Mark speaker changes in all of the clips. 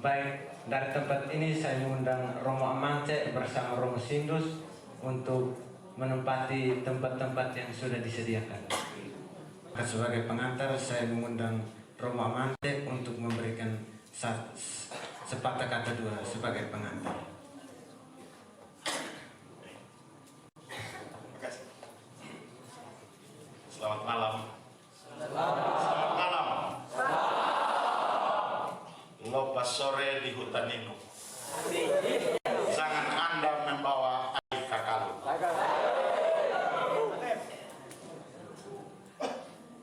Speaker 1: Baik, dari tempat ini saya mengundang Romo Amante bersama Romo Sindus untuk menempati tempat-tempat yang sudah disediakan. Sebagai pengantar, saya mengundang Romo Amante untuk memberikan sepatah kata dua sebagai pengantar.
Speaker 2: Selamat malam. Lopas sore di hutan ini. Jangan Anda membawa air kakalu.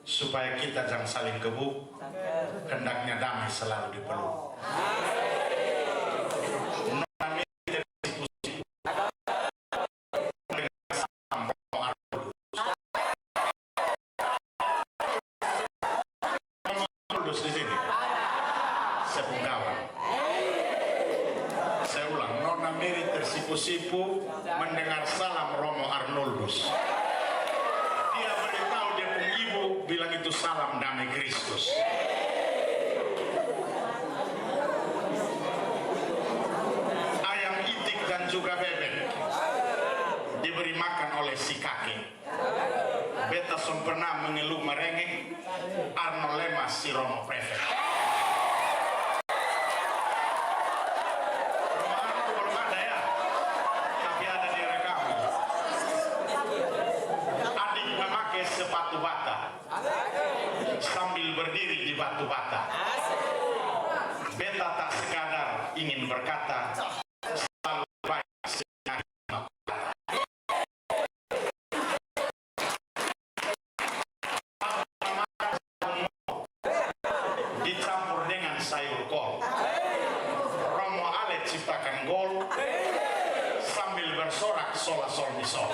Speaker 2: Supaya kita jangan saling gebuk, hendaknya damai selalu dipeluk. Sipu mendengar salam Romo Arnoldus. Dia beritahu dia pun ibu bilang itu salam damai Kristus. Ayam itik dan juga bebek diberi makan oleh si kakek. Beta pernah mengeluh merengek Arno lemas si Romo Prefek. Sepatu bata sambil berdiri di batu bata. Beta tak sekadar ingin berkata selalu baik dicampur dengan sayur kol. Romo Ale ciptakan gol sambil bersorak sola sol mi sol.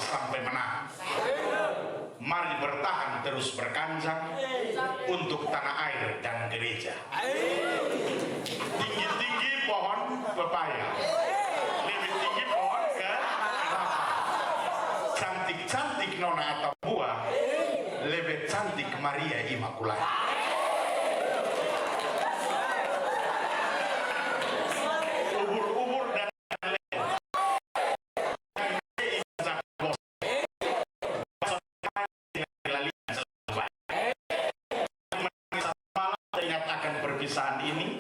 Speaker 2: Sampai menang. Mari bertahan terus berkanjang untuk tanah air dan gereja. Tinggi-tinggi pohon pepaya, lebih tinggi pohon kelapa. Cantik-cantik Nona Atambua, lebih cantik Maria Immaculata. Saat ini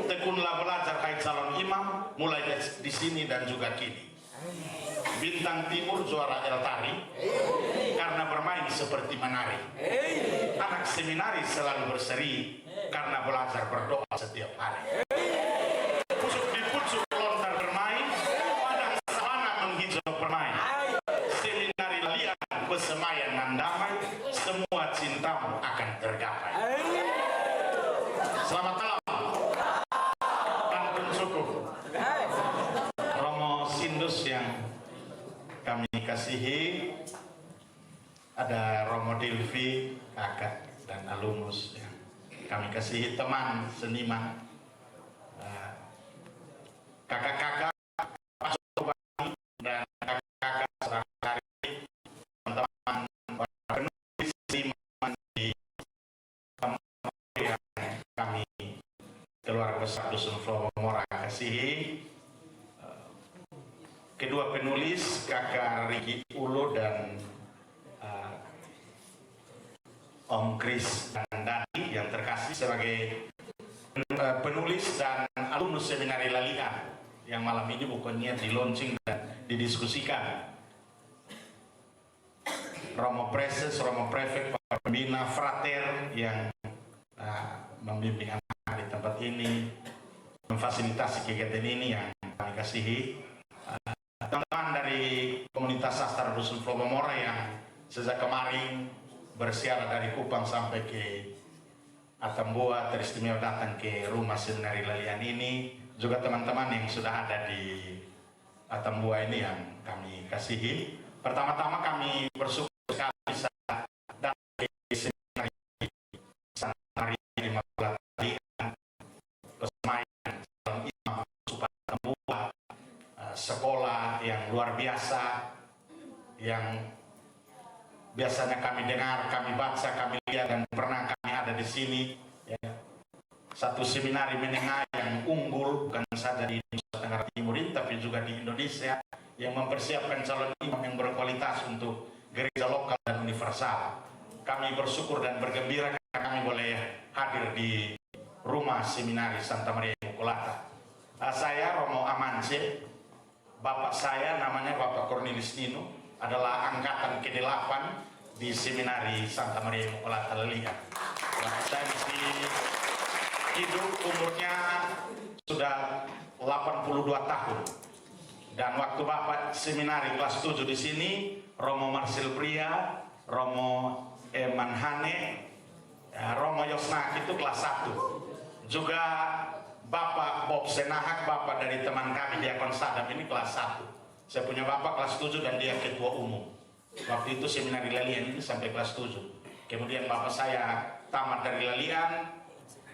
Speaker 2: tekunlah belajar hai calon imam mulai di sini dan juga kini. Bintang Timur juara Eltari karena bermain seperti menari. Anak seminari selalu berseri karena belajar berdoa setiap hari. Pucuk di pucuk lontar bermain, padang sabana menghijau bermain. Seminari lian pesemayan dan damai, semua cintamu akan tergapai. Selamat malam dan bersyukur Romo Sindus yang kami kasihi, ada Romo Dilvi, kakak dan alumnus yang kami kasihi, teman seniman, kakak-kakak dan kakak-kakak sehari-hari, teman-teman penulis seniman di kami keluarga besar Dusun Flow Mora kasihi, kedua penulis kakak Riki Ulo dan Om Kris dan Dani yang terkasih sebagai penulis dan alumnus seminari Lalian yang malam ini bukannya di launching dan didiskusikan. Romo Preses, Romo Prefek, Pak Pembina, Frater yang membimbing anak di tempat ini, memfasilitasi kegiatan ini yang kami kasihi. Teman-teman dari komunitas sastra Dusun Flow Mora yang sejak kemarin bersiaran dari Kupang sampai ke Atambua, teristimewa datang ke rumah seminari Lalian ini, juga teman-teman yang sudah ada di Atambua ini yang kami kasihi. Pertama-tama kami bersyukur sekali bisa datang ke seminari Sanari Immaculata pesemayan calon luar biasa yang biasanya kami dengar, kami baca, kami lihat, dan pernah kami ada di sini. Ya. Satu seminari menengah yang unggul, bukan saja di Nusa Tenggara Timur ini, tapi juga di Indonesia, yang mempersiapkan calon imam yang berkualitas untuk gereja lokal dan universal. Kami bersyukur dan bergembira karena kami boleh hadir di rumah seminari Santa Maria Immaculata. Saya Romo Amance, bapak saya namanya Bapak Cornelis Nino, adalah angkatan ke-8 di seminari Santa Maria Immaculata Lelian. Saya masih hidup, umurnya sudah 82 tahun. Dan waktu bapak seminari kelas 7 di sini, Romo Marcel Pria, Romo Eman Hane, Romo Yosnak itu kelas 1. Juga Bapak Bob Senahak, bapak dari teman kami Diakon Sadam ini kelas 1. Saya punya bapak kelas 7 dan dia ketua umum. Waktu itu seminari Lelian ini sampai kelas 7. Kemudian bapak saya tamat dari Lelian,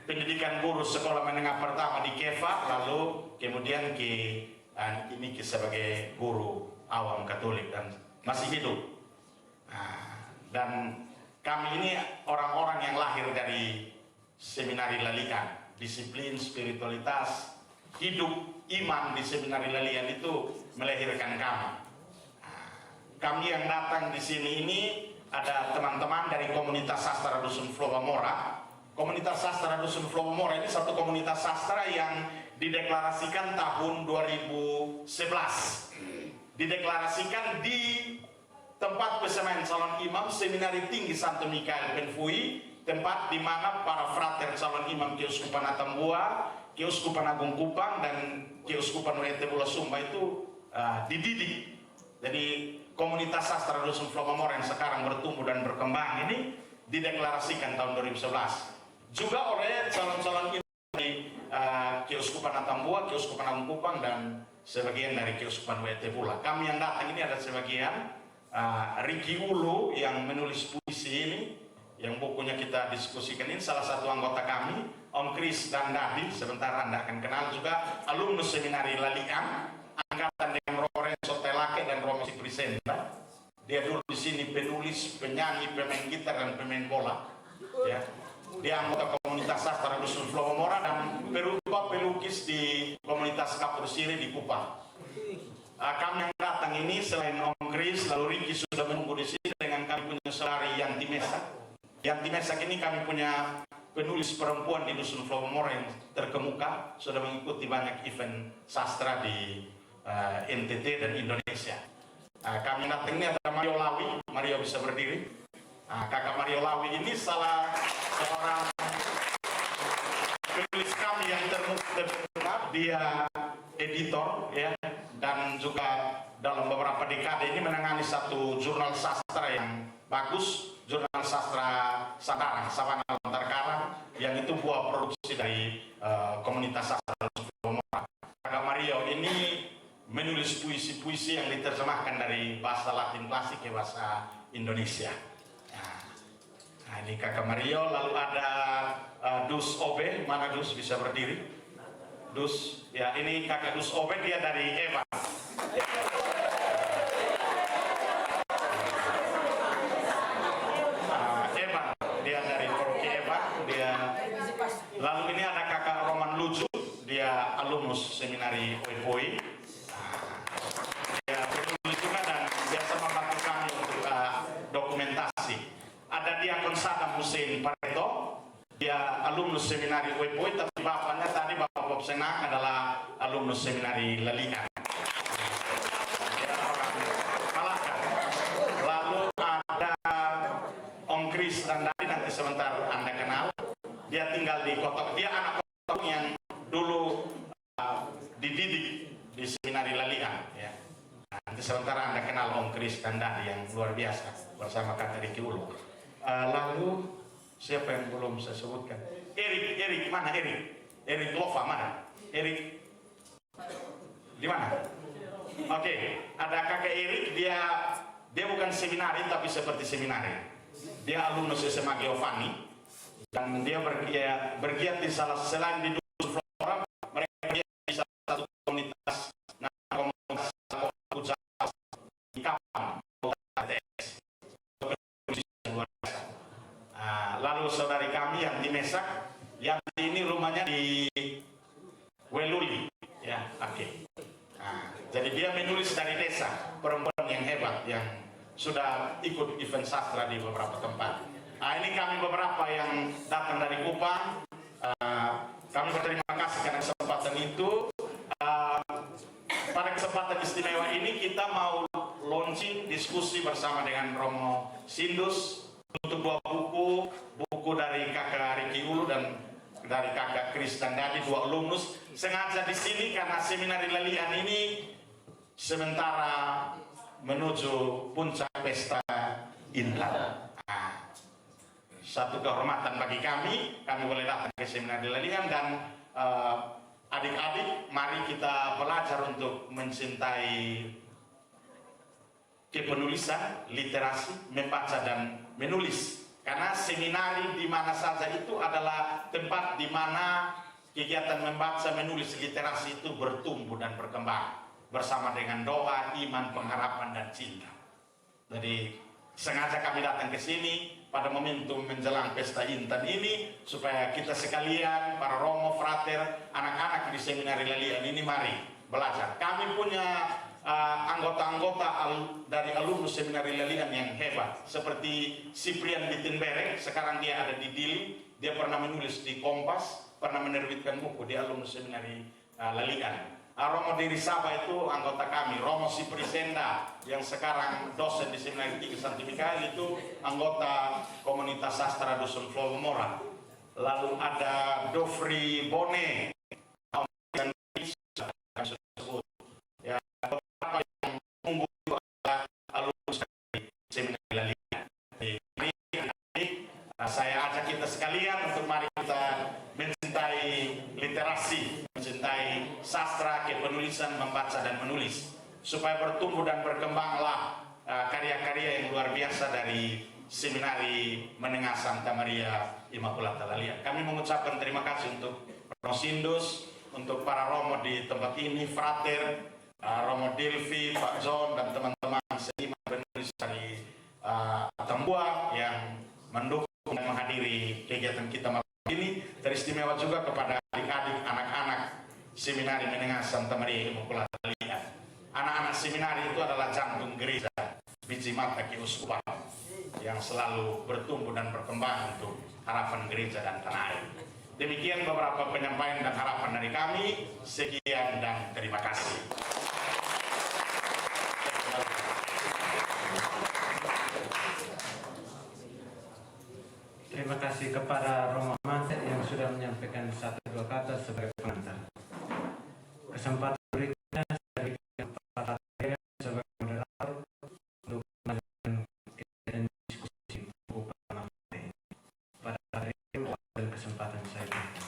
Speaker 2: pendidikan guru sekolah menengah pertama di Kefa, lalu kemudian ke sebagai guru awam Katolik dan masih hidup. Dan kami ini orang-orang yang lahir dari seminari Lelian. Disiplin, spiritualitas, hidup, iman di seminari Lelian itu melahirkan kami. Kami yang datang di sini ini ada teman-teman dari komunitas sastra Dusun Flowamora. Komunitas sastra Dusun Flowamora ini satu komunitas sastra yang dideklarasikan tahun 2011. Dideklarasikan di tempat pesembahan calon imam Seminari Tinggi Santo Mikael Penfui, tempat di mana para frater calon imam Keuskupan Atambua, Keuskupan Agung Kupang, dan Keuskupan Wete Bula Sumba itu dididik. Jadi komunitas sastra Dusun Flowamora yang sekarang bertumbuh dan berkembang ini dideklarasikan tahun 2011. Juga oleh calon-calon imam dari Keuskupan Atambua, Keuskupan Agung Kupang, dan sebagian dari Keuskupan Wete Bula. Kami yang datang ini ada sebagian, Ricky Ulu yang menulis puisi ini, yang bukunya kita diskusikan ini, salah satu anggota kami, Om Kris dan Dadi, sebentar Anda akan kenal juga, alumnus seminari Lalian, angkatan dengan Lorenzo Telake dan Romo Presenta. Dia dulu di sini penulis, penyanyi, pemain gitar dan pemain bola. Ya. Dia anggota komunitas sastra Dusun Flowamora dan pelukis di komunitas Kapur Siri di Kupang. Kami yang datang ini selain Om Kris, lalu Ricky sudah menunggu di sini dengan kami punya saudari Yanti Mesak. Yanti Mesak ini kami punya penulis perempuan di Dusun Flowamora yang terkemuka, sudah mengikuti banyak event sastra di NTT dan Indonesia. Kami datang ini ada Mario Lawi, Mario bisa berdiri. Kakak Mario Lawi ini salah seorang penulis kami yang terkenal, dia editor ya, dan juga dalam beberapa dekade ini menangani satu jurnal sastra yang bagus, jurnal sastra Sadarang, Savana Lontar Karang, yang itu buah produksi dari komunitas sastra Flowamora. Kakak Mario ini menulis puisi-puisi yang diterjemahkan dari bahasa Latin klasik ke bahasa Indonesia. Nah, ini Kakak Mario, lalu ada Dus Obe, mana Dus bisa berdiri? Dus, ya ini Kakak Dus Obe, dia dari Eva. Eva, dia dari Paroki Eva, dia. Lalu ini ada Kakak Roman Lucu, dia alumnus seminari Oipoi. Dia penulis juga dan biasa membantu kami untuk dokumentasi. Ada Diakon Sadam Hussein Pareto, dia alumnus seminari Oipoi, tapi bapaknya tadi Bapak Bob Senang adalah alumnus seminari Lelian. Dia orang Malaka. Lalu ada Om Kris dan Dadi, nanti sebentar Anda kenal. Dia tinggal di Kotok, dia anak Kotok yang dulu dididik di seminari Lelian. Ya. Nanti sementara Anda kenal Om Kris dan Dadi yang luar biasa bersama Kak Ricky Ulu. Lalu siapa yang belum saya sebutkan? Erik mana Erik? Erik Lova mana? Erik di mana? Oke, ada kakak Erik, dia bukan seminari tapi seperti seminari. Dia alumnus SMA Giovanni dan dia bergiat di selain di Dusun Flowamora, mereka bergiat di salah satu komunitas lalu saudari kami yang di Mesak, yang ini rumahnya di Weluli, ya, oke. Nah, jadi dia menulis dari desa, perempuan yang hebat yang sudah ikut event sastra di beberapa tempat. Nah, ini kami beberapa yang datang dari Kupang. Kami berterima kasih karena kesempatan itu. Pada kesempatan istimewa ini kita mau launching diskusi bersama dengan Romo Sindus untuk dua buku dari kakak Riki Ulu dan dari kakak Kris dan Dadi, dua alumnus. Sengaja di sini karena seminar Lalian ini sementara menuju puncak pesta Intan. Satu kehormatan bagi kami boleh datang ke seminar Lalian dan adik-adik, mari kita belajar untuk mencintai kepenulisan, literasi, membaca dan menulis. Karena seminari di mana saja itu adalah tempat di mana kegiatan membaca, menulis, literasi itu bertumbuh dan berkembang bersama dengan doa, iman, pengharapan dan cinta. Jadi sengaja kami datang ke sini pada momentum menjelang pesta Intan ini supaya kita sekalian, para romo, frater, anak-anak di seminari Lalian ini mari belajar. Kami punya anggota-anggota dari alumnus seminari Lalian yang hebat seperti Cyprian Bittenberg, sekarang dia ada di Dili, dia pernah menulis di Kompas, pernah menerbitkan buku di alumnus seminari Lalian. Romo Diri Saba itu anggota kami, Romo Siprisenda yang sekarang dosen di Seminari 3 Santi Mikael itu anggota komunitas sastra Dusun Flowomora. Lalu ada Dofri Bone dan ya, beberapa yang unggul adalah alumnus dari Seminari Lalian. Ini saya ajak kita sekalian untuk mari kita mencintai literasi, mencintai sastra, kepenulisan, membaca dan menulis supaya bertumbuh dan berkembanglah karya-karya yang luar biasa dari Seminari Menengah Santa Maria Immaculata Lalian. Kami mengucapkan terima kasih untuk Romo Sindus, untuk para romo di tempat ini, frater, Romo Dilvi, Pak John dan teman-teman seniman penulis dari Tambua yang mendukung dan menghadiri kegiatan kita malam ini. Teristimewa juga kepada adik-adik anak-anak Seminari Menengah Santa Maria Immaculata Lalian. Anak-anak seminari itu adalah jantung gereja, biji mata keuskupan yang selalu bertumbuh dan berkembang untuk harapan gereja dan tanah air. Demikian beberapa penyampaian dan harapan dari kami. Sekian dan terima kasih.
Speaker 1: Terima kasih kepada Romo Amante yang sudah menyampaikan 1-2 kata sebagai pengantar. Kesempatan berikutnya saya berikan kepada saya sebagai moderator untuk melanjutkan kegiatan diskusi buku Pak Amante. Pada hari ini dan kesempatan saya berikan.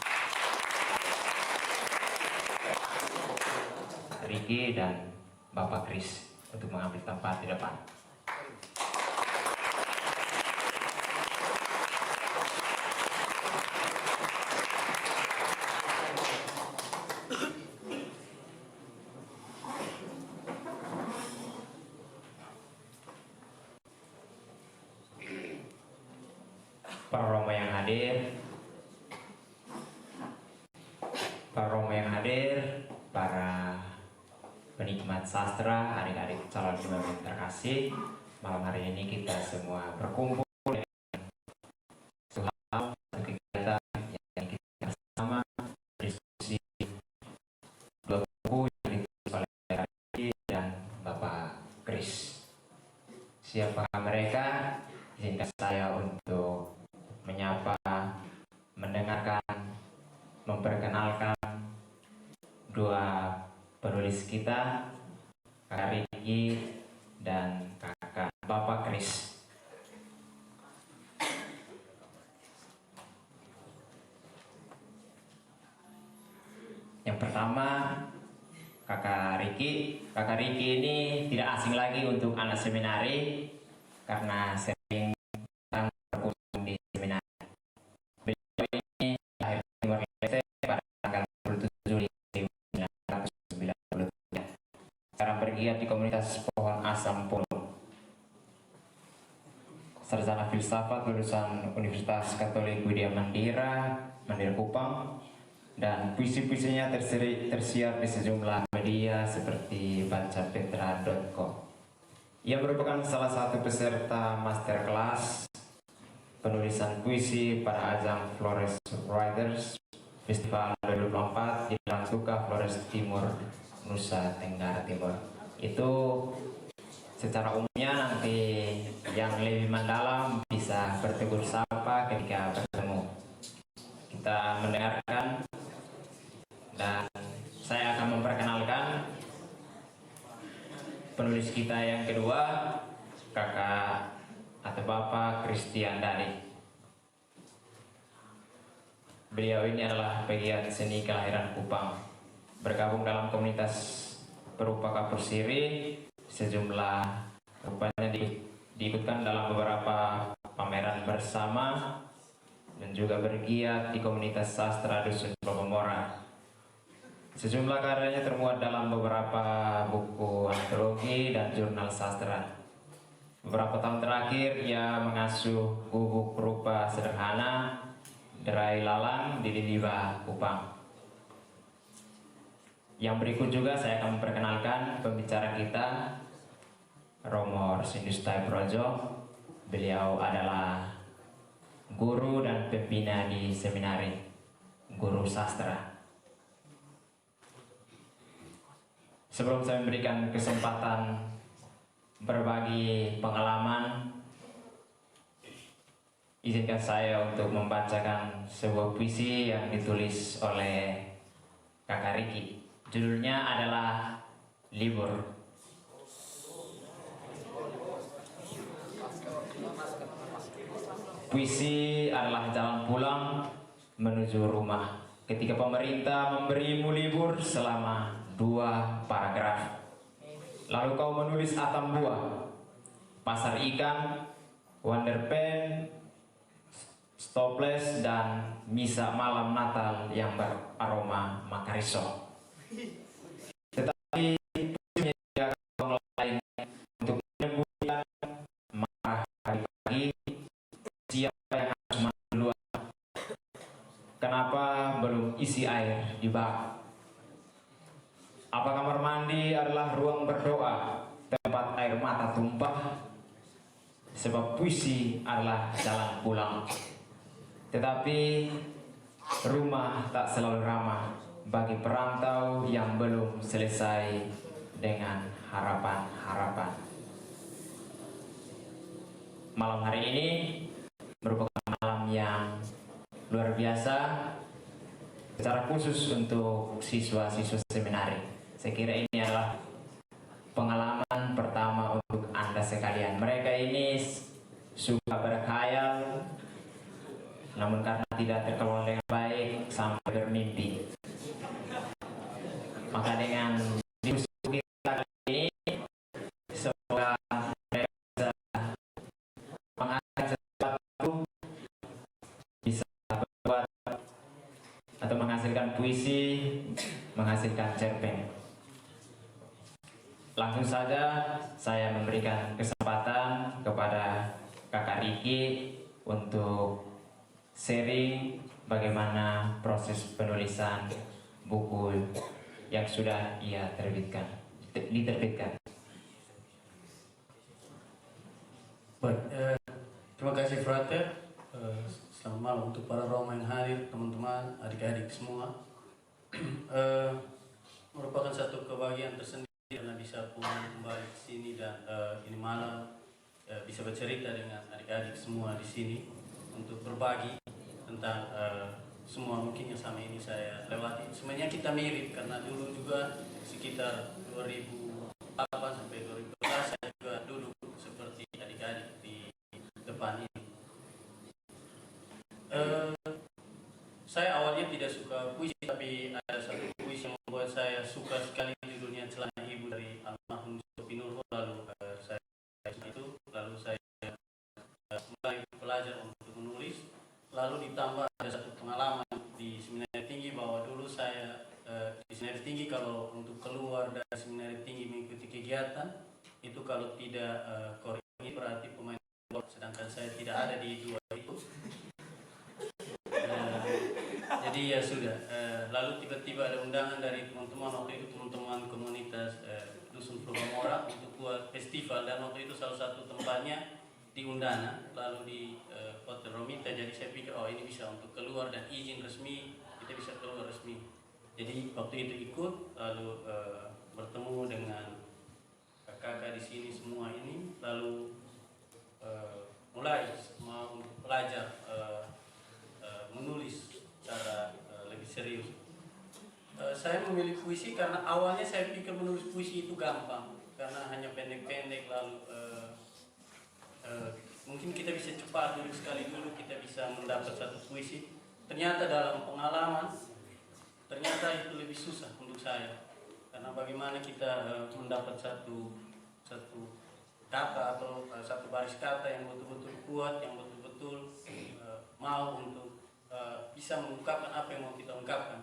Speaker 3: Riki dan Bapak Kris untuk mengambil tempat di depan. Para romo yang hadir, para penikmat sastra, adik-adik calon imam terkasih, malam hari ini kita semua berkumpul dengan suatu kegiatan yang kita bersama diskusi dua buku yang ditulis oleh Riki dan Bapak Kris. Siapakah mereka? Izinkan saya untuk menyapa, mendengarkan, memperkenalkan dua penulis kita, Kakak Riki dan Kakak Bapak Kris. Yang pertama, Kakak Riki. Kakak Riki ini tidak asing lagi untuk anak seminari karena sering berkunjung di seminari. Beliau ini lahir di Timor Leste pada tanggal 27 Juli 1993. Sekarang bergiat di komunitas Pohon Asam Polo. sarjana filsafat lulusan Universitas Katolik Widya Mandira, Mandira Kupang, dan puisi-puisinya tersiar di sejumlah media seperti bacapetra.com. Ia merupakan salah satu peserta masterclass penulisan puisi pada ajang Flores Writers Festival 2024 di Langsuka, Flores Timur, Nusa Tenggara Timur. Itu secara umumnya, nanti yang lebih mendalam bisa bertegur sapa ketika bertemu. Kita mendengarkan dan saya akan memperkenalkan penulis kita yang kedua, Kakak atau Bapak Christian Dani. Beliau ini adalah pegiat seni kelahiran Kupang, bergabung dalam komunitas perupa kapur siri, sejumlah rupanya diikutkan dalam beberapa pameran bersama, dan juga bergiat di komunitas sastra Dusun Propomora. Sejumlah karyanya termuat dalam beberapa buku antologi dan jurnal sastra. Beberapa tahun terakhir ia mengasuh gubuk perupa sederhana Derai Lalang di Diliba, Kupang. Yang berikut juga saya akan memperkenalkan pembicara kita, Romo Rorsindus Projo. Beliau adalah guru dan pembina di seminari, guru sastra. Sebelum saya memberikan kesempatan berbagi pengalaman, izinkan saya untuk membacakan sebuah puisi yang ditulis oleh Kakak Riki. Judulnya adalah Libur. Puisi adalah jalan pulang menuju rumah ketika pemerintah memberimu libur selama 2 paragraf. Lalu kau menulis atam buah, pasar ikan, wonderpen, stopless, dan misa malam Natal yang beraroma makariso. Tetapi menyediakan uang lain untuk menyembuhkan marah pagi-pagi. Siapa yang harus mandi duluan? Kenapa belum isi air di bak? Apa kamar mandi adalah ruang berdoa, tempat air mata tumpah? Sebab puisi adalah jalan pulang. Tetapi rumah tak selalu ramah bagi perantau yang belum selesai dengan harapan-harapan. Malam hari ini merupakan malam yang luar biasa, secara khusus untuk siswa-siswa seminari. Saya kira ini adalah pengalaman pertama untuk Anda sekalian. Mereka ini suka berkhayal, namun karena tidak terkelola dengan baik sampai bermimpi. Maka dengan diskusi kita kali ini, semoga mereka bisa mengangkat sesuatu, bisa berbuat atau menghasilkan puisi, menghasilkan cerpen. Langsung saja saya memberikan kesempatan kepada Kakak Riki untuk sharing bagaimana proses penulisan buku yang sudah ia diterbitkan.
Speaker 4: Baik, terima kasih Frater. Selamat malam untuk para Roma yang hadir, teman-teman, adik-adik semua. Merupakan satu kebahagiaan tersendiri karena bisa pulang kembali ke sini dan ini malam bisa bercerita dengan adik-adik semua di sini untuk berbagi tentang semua mungkin yang sama ini saya lewati. Sebenarnya kita mirip karena dulu juga sekitar 2008 sampai 2012 saya juga duduk seperti adik-adik di depan ini. Saya awalnya tidak suka puisi, tapi ada satu puisi yang membuat saya suka sekali, judulnya Celana Ibu dari almarhum Sopinurho. Lalu saya mulai belajar untuk menulis. Lalu ditambah ada satu pengalaman di seminari tinggi bahwa dulu saya di seminari tinggi kalau untuk keluar dari seminari tinggi mengikuti kegiatan itu kalau tidak koordinasi berarti pemain bola sedangkan saya tidak ada di dua itu. Jadi ya sudah, lalu tiba-tiba ada undangan dari teman-teman, waktu itu teman-teman komunitas Dusun Progamora untuk buat festival, dan waktu itu salah satu tempatnya di Undana, lalu di Hotel Romita. Jadi saya pikir oh ini bisa untuk keluar dan izin resmi, kita bisa keluar resmi. Jadi waktu itu ikut, lalu bertemu dengan kakak-kakak di sini semua ini, lalu mulai mau belajar menulis secara lebih serius. Saya memilih puisi karena awalnya saya pikir menulis puisi itu gampang, karena hanya pendek-pendek, lalu mungkin kita bisa cepat dulu, sekali dulu kita bisa mendapat satu puisi. Ternyata dalam pengalaman, ternyata itu lebih susah untuk saya, karena bagaimana kita mendapat satu kata atau satu baris kata yang betul-betul kuat, yang betul-betul mau untuk bisa mengungkapkan apa yang mau kita ungkapkan.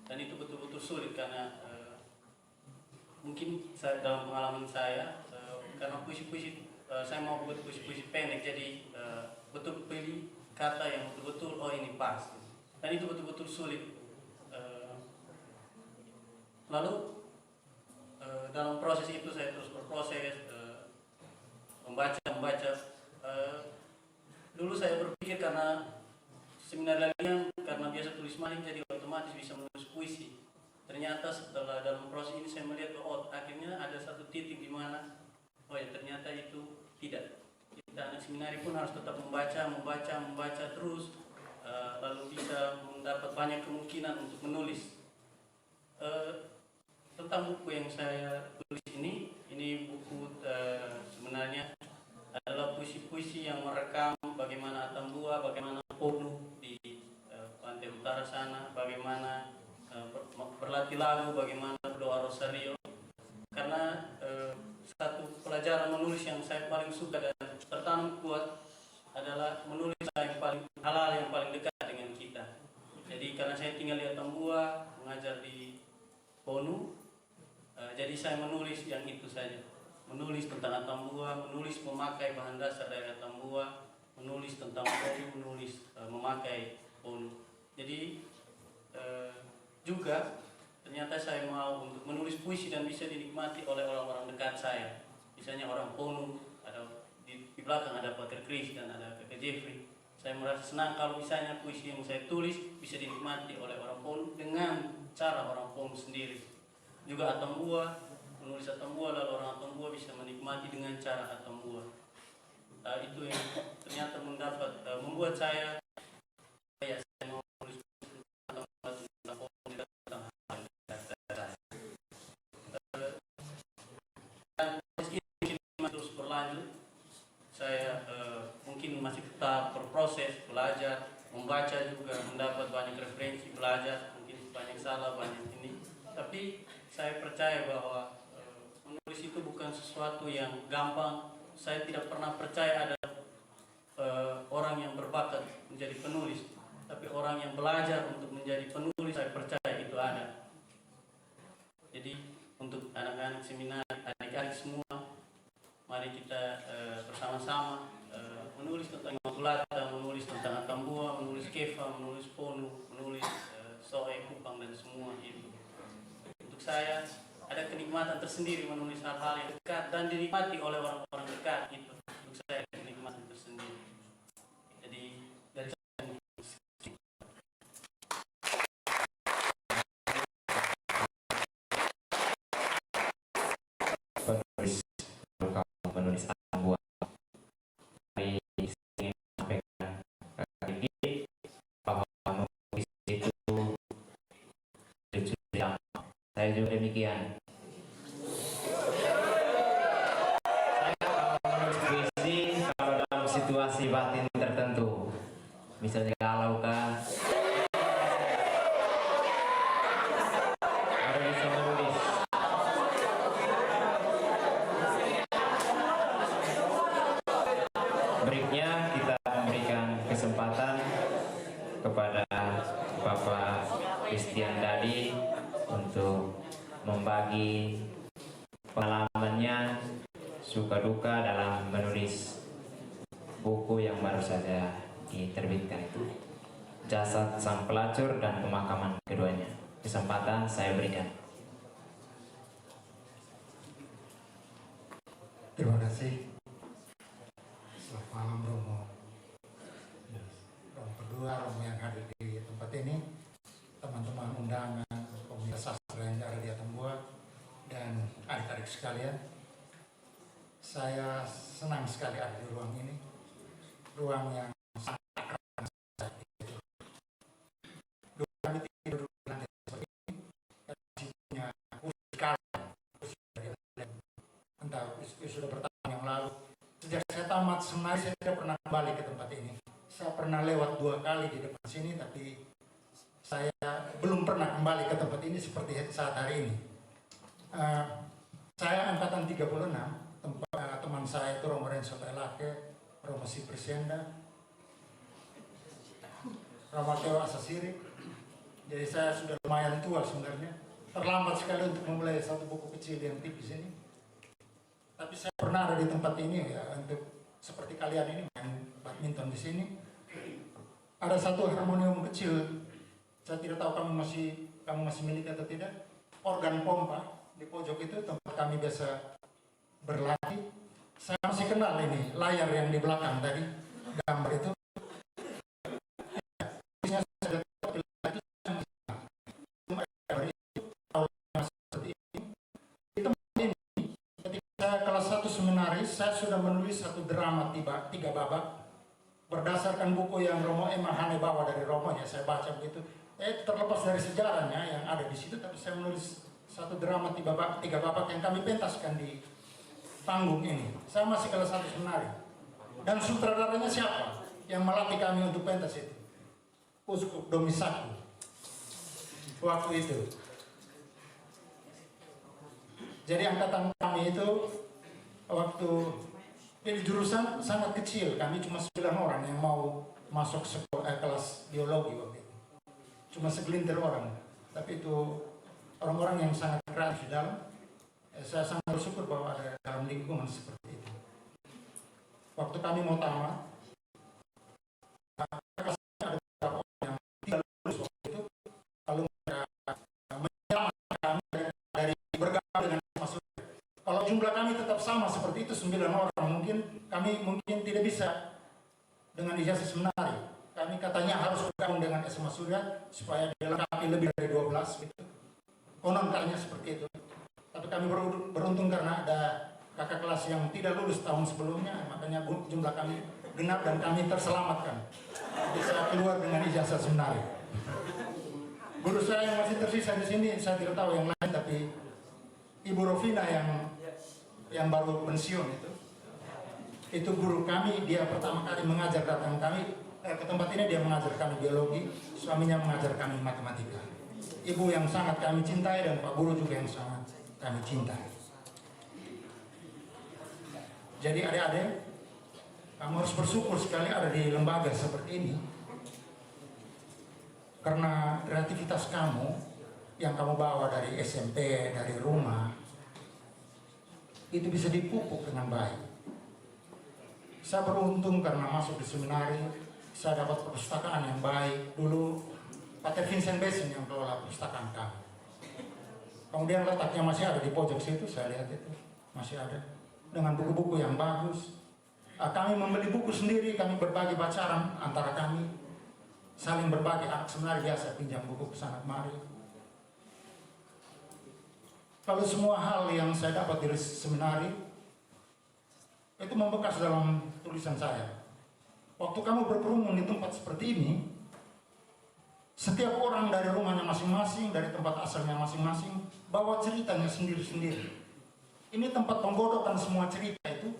Speaker 4: Dan itu betul-betul sulit karena mungkin dalam pengalaman saya, karena puisi-puisi saya mau buat puisi-puisi pendek, jadi betul pilih kata yang betul-betul oh ini pas, dan itu betul-betul sulit. Lalu dalam proses itu saya terus berproses, membaca. Dulu saya berpikir karena seminar lalian, karena biasa tulis maling, jadi otomatis bisa menulis puisi. Ternyata setelah dalam proses ini saya melihat oh akhirnya ada satu titik di mana oh ya ternyata itu tidak. Kita anak seminari pun harus tetap membaca terus, lalu bisa mendapat banyak kemungkinan untuk menulis. Tentang buku yang saya tulis ini buku sebenarnya adalah puisi-puisi yang merekam bagaimana Atambua, bagaimana Ponu di pantai utara sana, bagaimana berlatih lagu, bagaimana berdoa rosario. Karena satu pelajaran menulis yang saya paling suka dan tertanam kuat adalah menulis hal-hal yang paling dekat dengan kita. Jadi karena saya tinggal di Atambua, mengajar di Ponu, jadi saya menulis yang itu saja. Menulis tentang Atambua, menulis memakai bahan dasar dari Atambua, menulis tentang Ponu, menulis memakai Ponu. Jadi juga ternyata saya mau untuk menulis puisi dan bisa dinikmati oleh orang-orang dekat saya. Misalnya orang Ponu, ada di belakang ada Pater Chris dan ada Kakak Jeffrey. Saya merasa senang kalau misalnya puisi yang saya tulis bisa dinikmati oleh orang Ponu dengan cara orang Ponu sendiri. Juga Atambua, menulis Atambua, lalu orang Atambua bisa menikmati dengan cara Atambua. Itu yang ternyata membuat saya mau menulis tentang Ponu, tentang hal yang dekat saya. Dan proses ini mungkin terus berlanjut. Saya mungkin masih tetap berproses, belajar, membaca juga, mendapat banyak referensi, belajar, mungkin banyak salah, banyak ini. Tapi saya percaya bahwa menulis itu bukan sesuatu yang gampang. Saya tidak pernah percaya ada orang yang berbakat menjadi penulis, tapi orang yang belajar untuk menjadi penulis, saya percaya itu ada. Jadi untuk anak-anak seminar, adik-adik semua, mari kita bersama-sama menulis tentang Immaculata, menulis tentang Atambua, menulis Kefa, menulis Ponu, menulis Soe, Kupang, dan semua itu. Untuk saya ada kenikmatan tersendiri menulis hal-hal yang dekat dan dinikmati oleh orang-orang dekat itu. Untuk saya ada kenikmatan tersendiri. Jadi dari
Speaker 3: menulis Atambua dari sini sampaikan Riki bahwa menulis itu saya juga demikian. Saya menulis puisi kalau dalam situasi batin tertentu, misalnya galau kah, baru bisa menulis. Berikutnya kita memberikan kesempatan kepada Bapak Christian Dadi untuk membagi pengalamannya suka duka dalam menulis buku yang baru saja diterbitkan itu, Jasad Sang Pelacur dan Pemakaman Keduanya. Kesempatan saya berikan.
Speaker 5: Terima kasih. Selamat malam Romo. Romo kedua, Romo yang hadir di tempat ini, teman-teman undangan, komunitas sastra yang ada di Atambua, dan adik-adik sekalian. Saya senang sekali ada di ruang ini, ruang yang sangat akrab saya. Dulu kami tidur di lantai seperti ini, dan masih punya kursi kalah, kursi dari entah sudah bertahun yang lalu. Sejak saya tamat sebenarnya saya tidak pernah kembali ke tempat ini. Saya pernah lewat 2 kali di depan sini, tapi saya belum pernah kembali ke tempat ini seperti saat hari ini. Saya angkatan 36, teman saya itu Romo Renzo Tailake, Romo Si Presenda, Romo Teo Asasiri. Jadi saya sudah lumayan tua sebenarnya. Terlambat sekali untuk memulai satu buku kecil yang tipis ini. Tapi saya pernah ada di tempat ini ya, untuk seperti kalian ini main badminton di sini. Ada satu harmonium kecil. Saya tidak tahu kamu masih milik atau tidak. Organ pompa di pojok itu tempat kami biasa berlatih. Saya masih kenal ini layar yang di belakang tadi, gambar itu. Seminaris, saya sudah menulis satu drama 3 babak berdasarkan buku yang Romo Emma Hane bawa dari Romo, ya saya baca begitu. Terlepas dari sejarahnya yang ada di situ, tapi saya menulis satu drama 3 babak yang kami pentaskan di panggung ini. Saya masih kelas 1 seminari. Dan sutradaranya siapa yang melatih kami untuk pentas itu? Uskup Domisaku. Waktu itu. Jadi angkatan kami itu waktu ini jurusan sangat kecil, kami cuma 9 orang yang mau masuk kelas biologi waktu itu. Cuma segelintir orang, tapi itu orang-orang yang sangat kreatif di dalam. Saya sangat bersyukur bahwa ada dalam lingkungan seperti itu. Waktu kami mau tamat, ada beberapa orang yang tidak lulus waktu itu, lalu menyelamatkan kami dari bergaul dengan mahasiswa. Kalau jumlah kami tetap sama seperti itu 9 orang, kami mungkin tidak bisa dengan ijazah seminari. Kami katanya harus bergabung dengan SMA Surya supaya dilengkapi lebih dari 12 gitu. Konon katanya seperti itu. Tapi kami beruntung karena ada kakak kelas yang tidak lulus tahun sebelumnya, makanya jumlah kami genap dan kami terselamatkan. Bisa keluar dengan ijazah seminari. Guru saya yang masih tersisa di sini, saya tidak tahu yang lain, tapi Ibu Rovina yang baru pensiun itu guru kami. Dia pertama kali mengajar datang kami ke tempat ini, dia mengajar kami biologi, suaminya mengajar kami matematika. Ibu yang sangat kami cintai dan Pak Guru juga yang sangat kami cintai. Jadi adik-adik, kamu harus bersyukur sekali ada di lembaga seperti ini, karena kreativitas kamu yang kamu bawa dari SMP, dari rumah, itu bisa dipupuk dengan baik. Saya beruntung karena masuk di seminari, saya dapat perpustakaan yang baik. Dulu Pater Vincent Bessin yang kelola perpustakaan kami. Kemudian letaknya masih ada di pojok situ, saya lihat itu masih ada dengan buku-buku yang bagus. Kami membeli buku sendiri, kami berbagi bacaan antara kami, saling berbagi. Anak seminari biasa pinjam buku ke sana kemari. Kalau semua hal yang saya dapat dari seminari itu membekas dalam tulisan saya. Waktu kamu berkerumun di tempat seperti ini, setiap orang dari rumahnya masing-masing, dari tempat asalnya masing-masing, bawa ceritanya sendiri-sendiri. Ini tempat penggodokan semua cerita itu,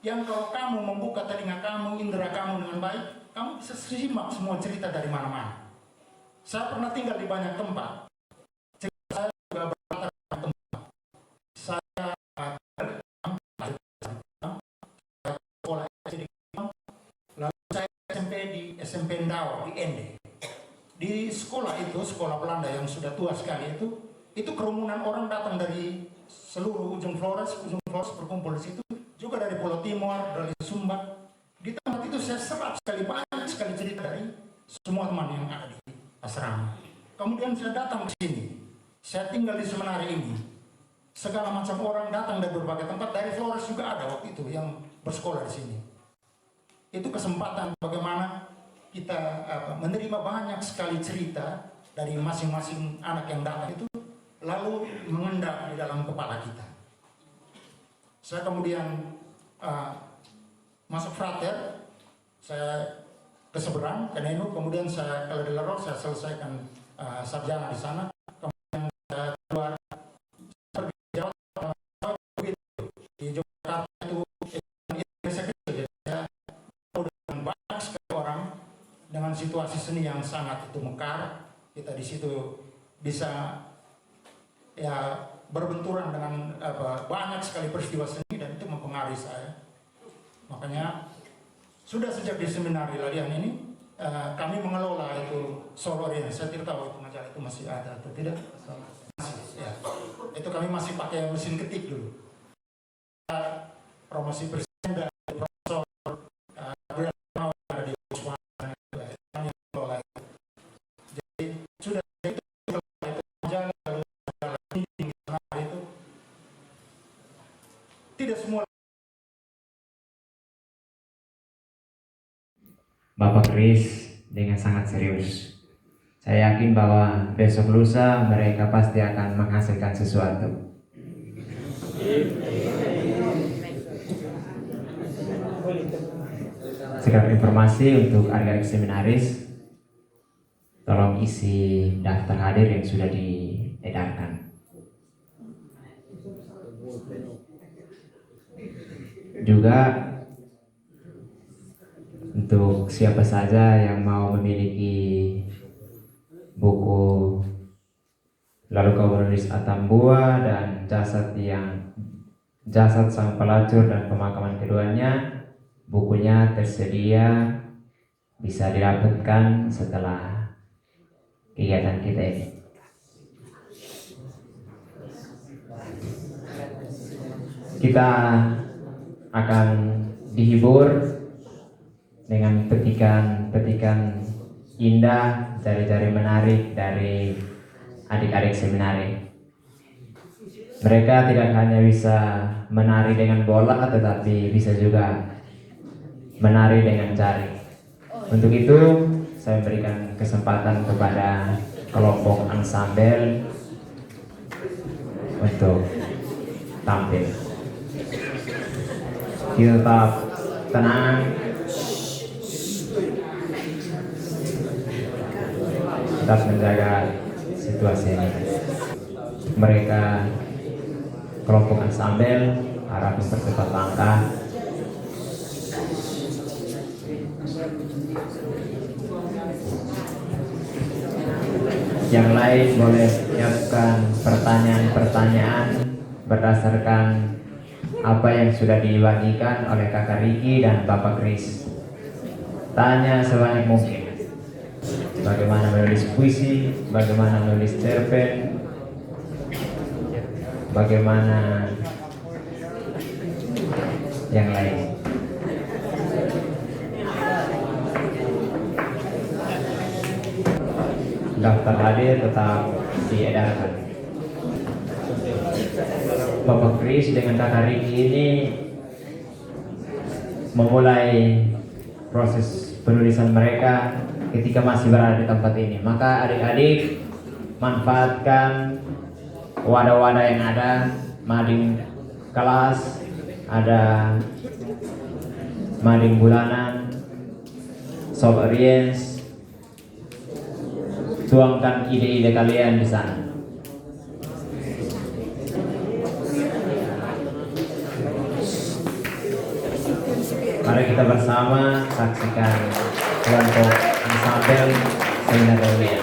Speaker 5: yang kalau kamu membuka telinga kamu, indera kamu dengan baik, kamu bisa simak semua cerita dari mana-mana. Saya pernah tinggal di banyak tempat. Cerita saya juga berlatar tempat. Saya sekolah SD, lalu saya SMP di SMP Ndau di Ende. Di sekolah itu, sekolah Belanda yang sudah tua sekali itu kerumunan orang datang dari seluruh ujung Flores berkumpul di situ, juga dari Pulau Timur, dari Sumba. Di tempat itu itu saya serap sekali, banyak sekali cerita dari semua teman yang ada di asrama. Kemudian saya datang ke sini, saya tinggal di Semenari ini. Segala macam orang datang dari berbagai tempat, dari Flores juga ada waktu itu yang bersekolah di sini. Itu kesempatan bagaimana kita menerima banyak sekali cerita dari masing-masing anak yang datang itu, lalu mengendap di dalam kepala kita. Saya kemudian masuk frater, saya ke seberang, ke Nenu, kemudian saya kalau di Lerok saya selesaikan sarjana di sana, kemudian saya keluar pergi ke Jawa, di Jakarta itu Indonesia kecil, ya. Dengan banyak sekali orang dengan situasi seni yang sangat itu mekar, kita di situ bisa ya berbenturan dengan banyak sekali peristiwa seni dan itu mempengaruhi saya. Makanya sudah sejak di seminari Ladian ini kami mengelola itu Solo Oriental. Saya tidak tahu itu majalah itu masih ada atau tidak. Masih, ya. Itu kami masih pakai mesin ketik dulu. Promosi presiden dan profesor Gabriel ada di Usman, kami mengelola. Jadi sudah itu majalah itu tidak semua.
Speaker 3: Bapak Kris dengan sangat serius. Saya yakin bahwa besok lusa mereka pasti akan menghasilkan sesuatu. Sekedar informasi untuk adik-adik seminaris, tolong isi daftar hadir yang sudah diedarkan. Juga untuk siapa saja yang mau memiliki buku Lalu Kau Menulis Atambua dan Jasad Sang Pelacur dan Pemakaman Keduanya, bukunya tersedia, bisa didapatkan setelah kegiatan kita ini. Kita akan dihibur dengan petikan-petikan indah, jari-jari menarik dari adik-adik seminari. Mereka tidak hanya bisa menari dengan bola, tetapi bisa juga menari dengan jari. Untuk itu, saya berikan kesempatan kepada kelompok ansambel untuk tampil. Kita tetap tenang, tetap menjaga situasi ini. Mereka kelompok ansambel harap mempercepat langkah. Yang lain boleh menyiapkan pertanyaan-pertanyaan berdasarkan apa yang sudah dibagikan oleh Kakak Riki dan Bapak Kris. Tanya sebanyak mungkin. Bagaimana menulis puisi, bagaimana menulis cerpen, bagaimana yang lain. Daftar hadir tetap diedarkan. Bapak Kris dengan Kakak Riki ini memulai proses penulisan mereka ketika masih berada di tempat ini. Maka adik-adik manfaatkan wadah-wadah yang ada, mading kelas, ada mading bulanan, sob oriens, tuangkan ide-ide kalian di sana. Mari kita bersama saksikan kelompok ansambel Seminar Dahlia.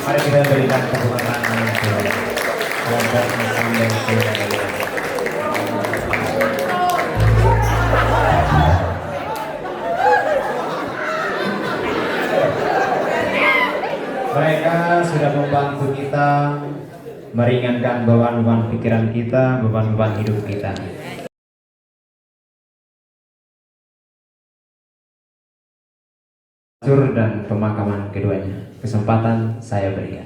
Speaker 3: Mari kita berikan tepuk tangan untuk kelompok Muslim dan Saudara. Mereka sudah membantu kita meringankan beban-beban pikiran kita, beban-beban hidup kita. Dan pemakaman keduanya, kesempatan saya berikan.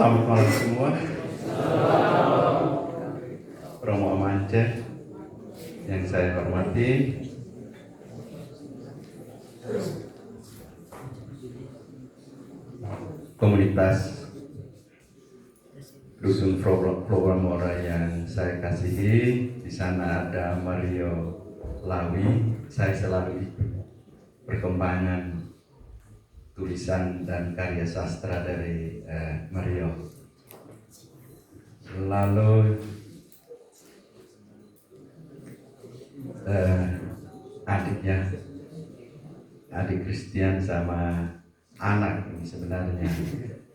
Speaker 6: Selamat malam semua. Romo Amance yang saya hormati, komunitas Dusun Flowamora yang saya kasihi. Di sana ada Mario Lawi. Saya selalu ikut perkembangan tulisan dan karya sastra dari Mario. Lalu adiknya, adik Christian sama anak ini sebenarnya.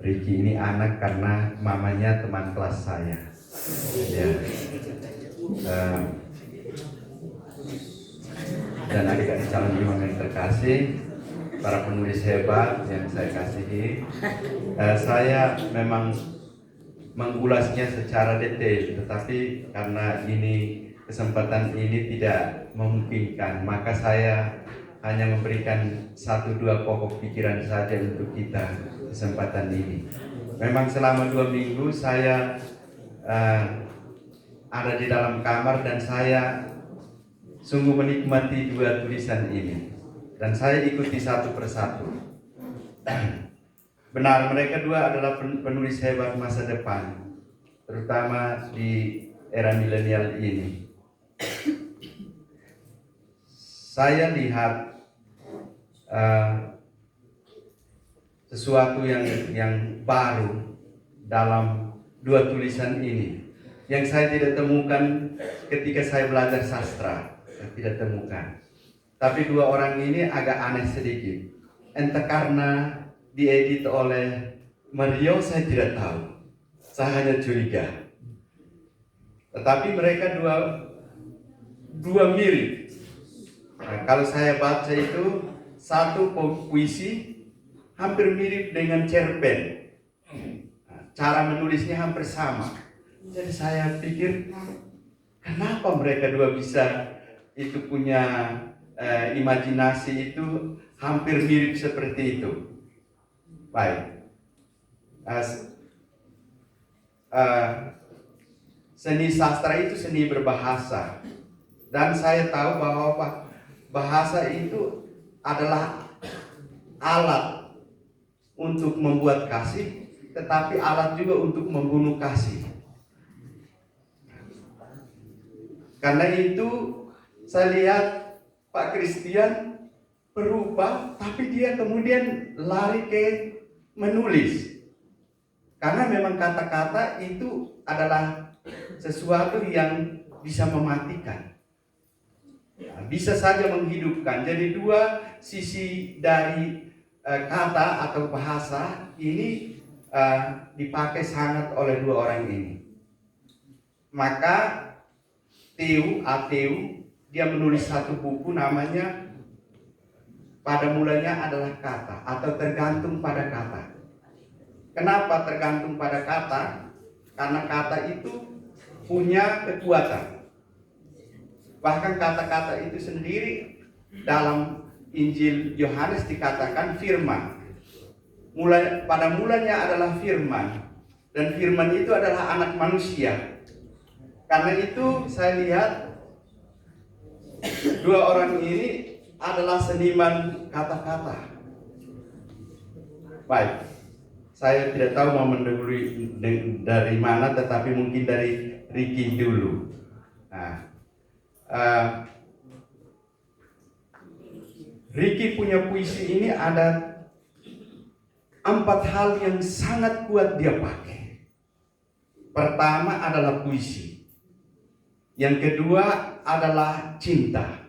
Speaker 6: Ricky ini anak karena mamanya teman kelas saya. Ya. Dan adik-adik calon imam yang terkasih, para penulis hebat yang saya kasihi, saya memang mengulasnya secara detail, tetapi karena ini kesempatan ini tidak memungkinkan, maka saya hanya memberikan 1-2 pokok pikiran saja untuk kita kesempatan ini. Memang selama 2 minggu saya ada di dalam kamar dan saya sungguh menikmati 2 tulisan ini. Dan saya ikuti satu persatu. Benar, mereka 2 adalah penulis hebat masa depan, terutama di era milenial ini. Saya lihat sesuatu yang baru dalam 2 tulisan ini, yang saya tidak temukan ketika saya belajar sastra. Saya tidak temukan. Tapi 2 orang ini agak aneh sedikit. Entah karena diedit oleh Mario, saya tidak tahu. Saya hanya curiga. Tetapi mereka dua mirip. Nah, kalau saya baca itu, satu puisi hampir mirip dengan cerpen. Cara menulisnya hampir sama. Jadi saya pikir, kenapa mereka 2 bisa itu punya imajinasi itu hampir mirip seperti itu. Baik. Seni sastra itu seni berbahasa. Dan saya tahu bahwa bahasa itu adalah alat untuk membuat kasih, tetapi alat juga untuk membunuh kasih. Karena itu saya lihat Pak Christian berubah, tapi dia kemudian lari ke menulis. Karena memang kata-kata itu adalah sesuatu yang bisa mematikan, bisa saja menghidupkan. Jadi 2 sisi dari kata atau bahasa ini dipakai sangat oleh 2 orang ini. Maka Ateu, dia menulis satu buku namanya Pada Mulanya Adalah Kata, atau Tergantung Pada Kata. Kenapa tergantung pada kata? Karena kata itu punya kekuatan. Bahkan kata-kata itu sendiri dalam Injil Yohanes dikatakan firman. Pada mulanya adalah firman, dan firman itu adalah anak manusia. Karena itu saya lihat 2 orang ini adalah seniman kata-kata. Baik, saya tidak tahu mau mendahului dari mana, tetapi mungkin dari Ricky dulu. Nah, Ricky punya puisi ini ada 4 hal yang sangat kuat dia pakai. Pertama adalah puisi. Yang kedua adalah cinta.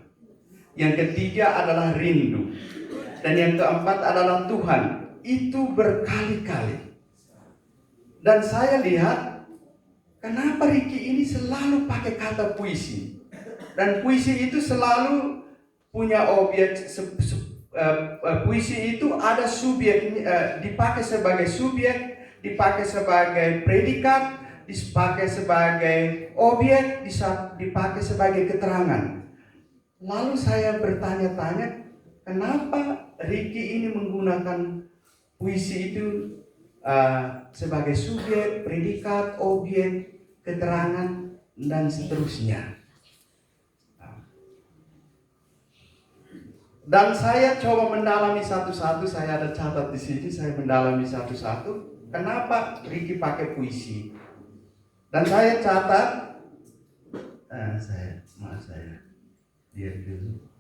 Speaker 6: Yang ketiga adalah rindu. Dan yang keempat adalah Tuhan. Itu berkali-kali. Dan saya lihat, kenapa Ricky ini selalu pakai kata puisi. Dan puisi itu selalu punya objek. Puisi itu ada subjek, dipakai sebagai subjek, dipakai sebagai predikat, dipakai sebagai objek, dipakai sebagai keterangan. Lalu saya bertanya-tanya, kenapa Ricky ini menggunakan puisi itu sebagai subjek, predikat, objek, keterangan, dan seterusnya. Dan saya coba mendalami satu-satu, saya ada catat di sini, saya mendalami satu-satu. Kenapa Ricky pakai puisi? Dan saya catat, saya lihat dulu.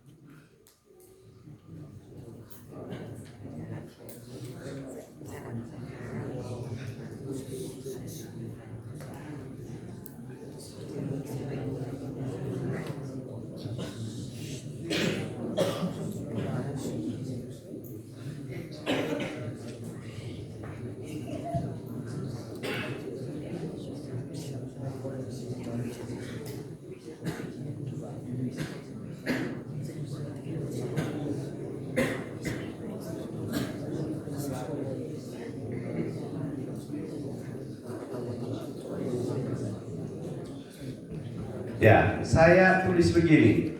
Speaker 6: Ya, saya tulis begini,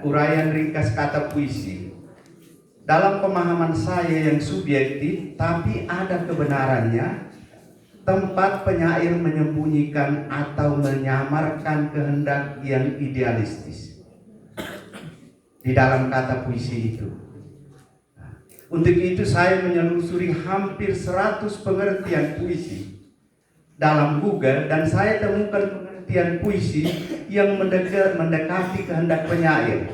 Speaker 6: uraian ringkas kata puisi. Dalam pemahaman saya yang subjektif, tapi ada kebenarannya, tempat penyair menyembunyikan atau menyamarkan kehendak yang idealistis di dalam kata puisi itu. Untuk itu saya menyelusuri hampir 100 pengertian puisi dalam Google, dan saya temukan pengertian puisi yang mendekati kehendak penyair.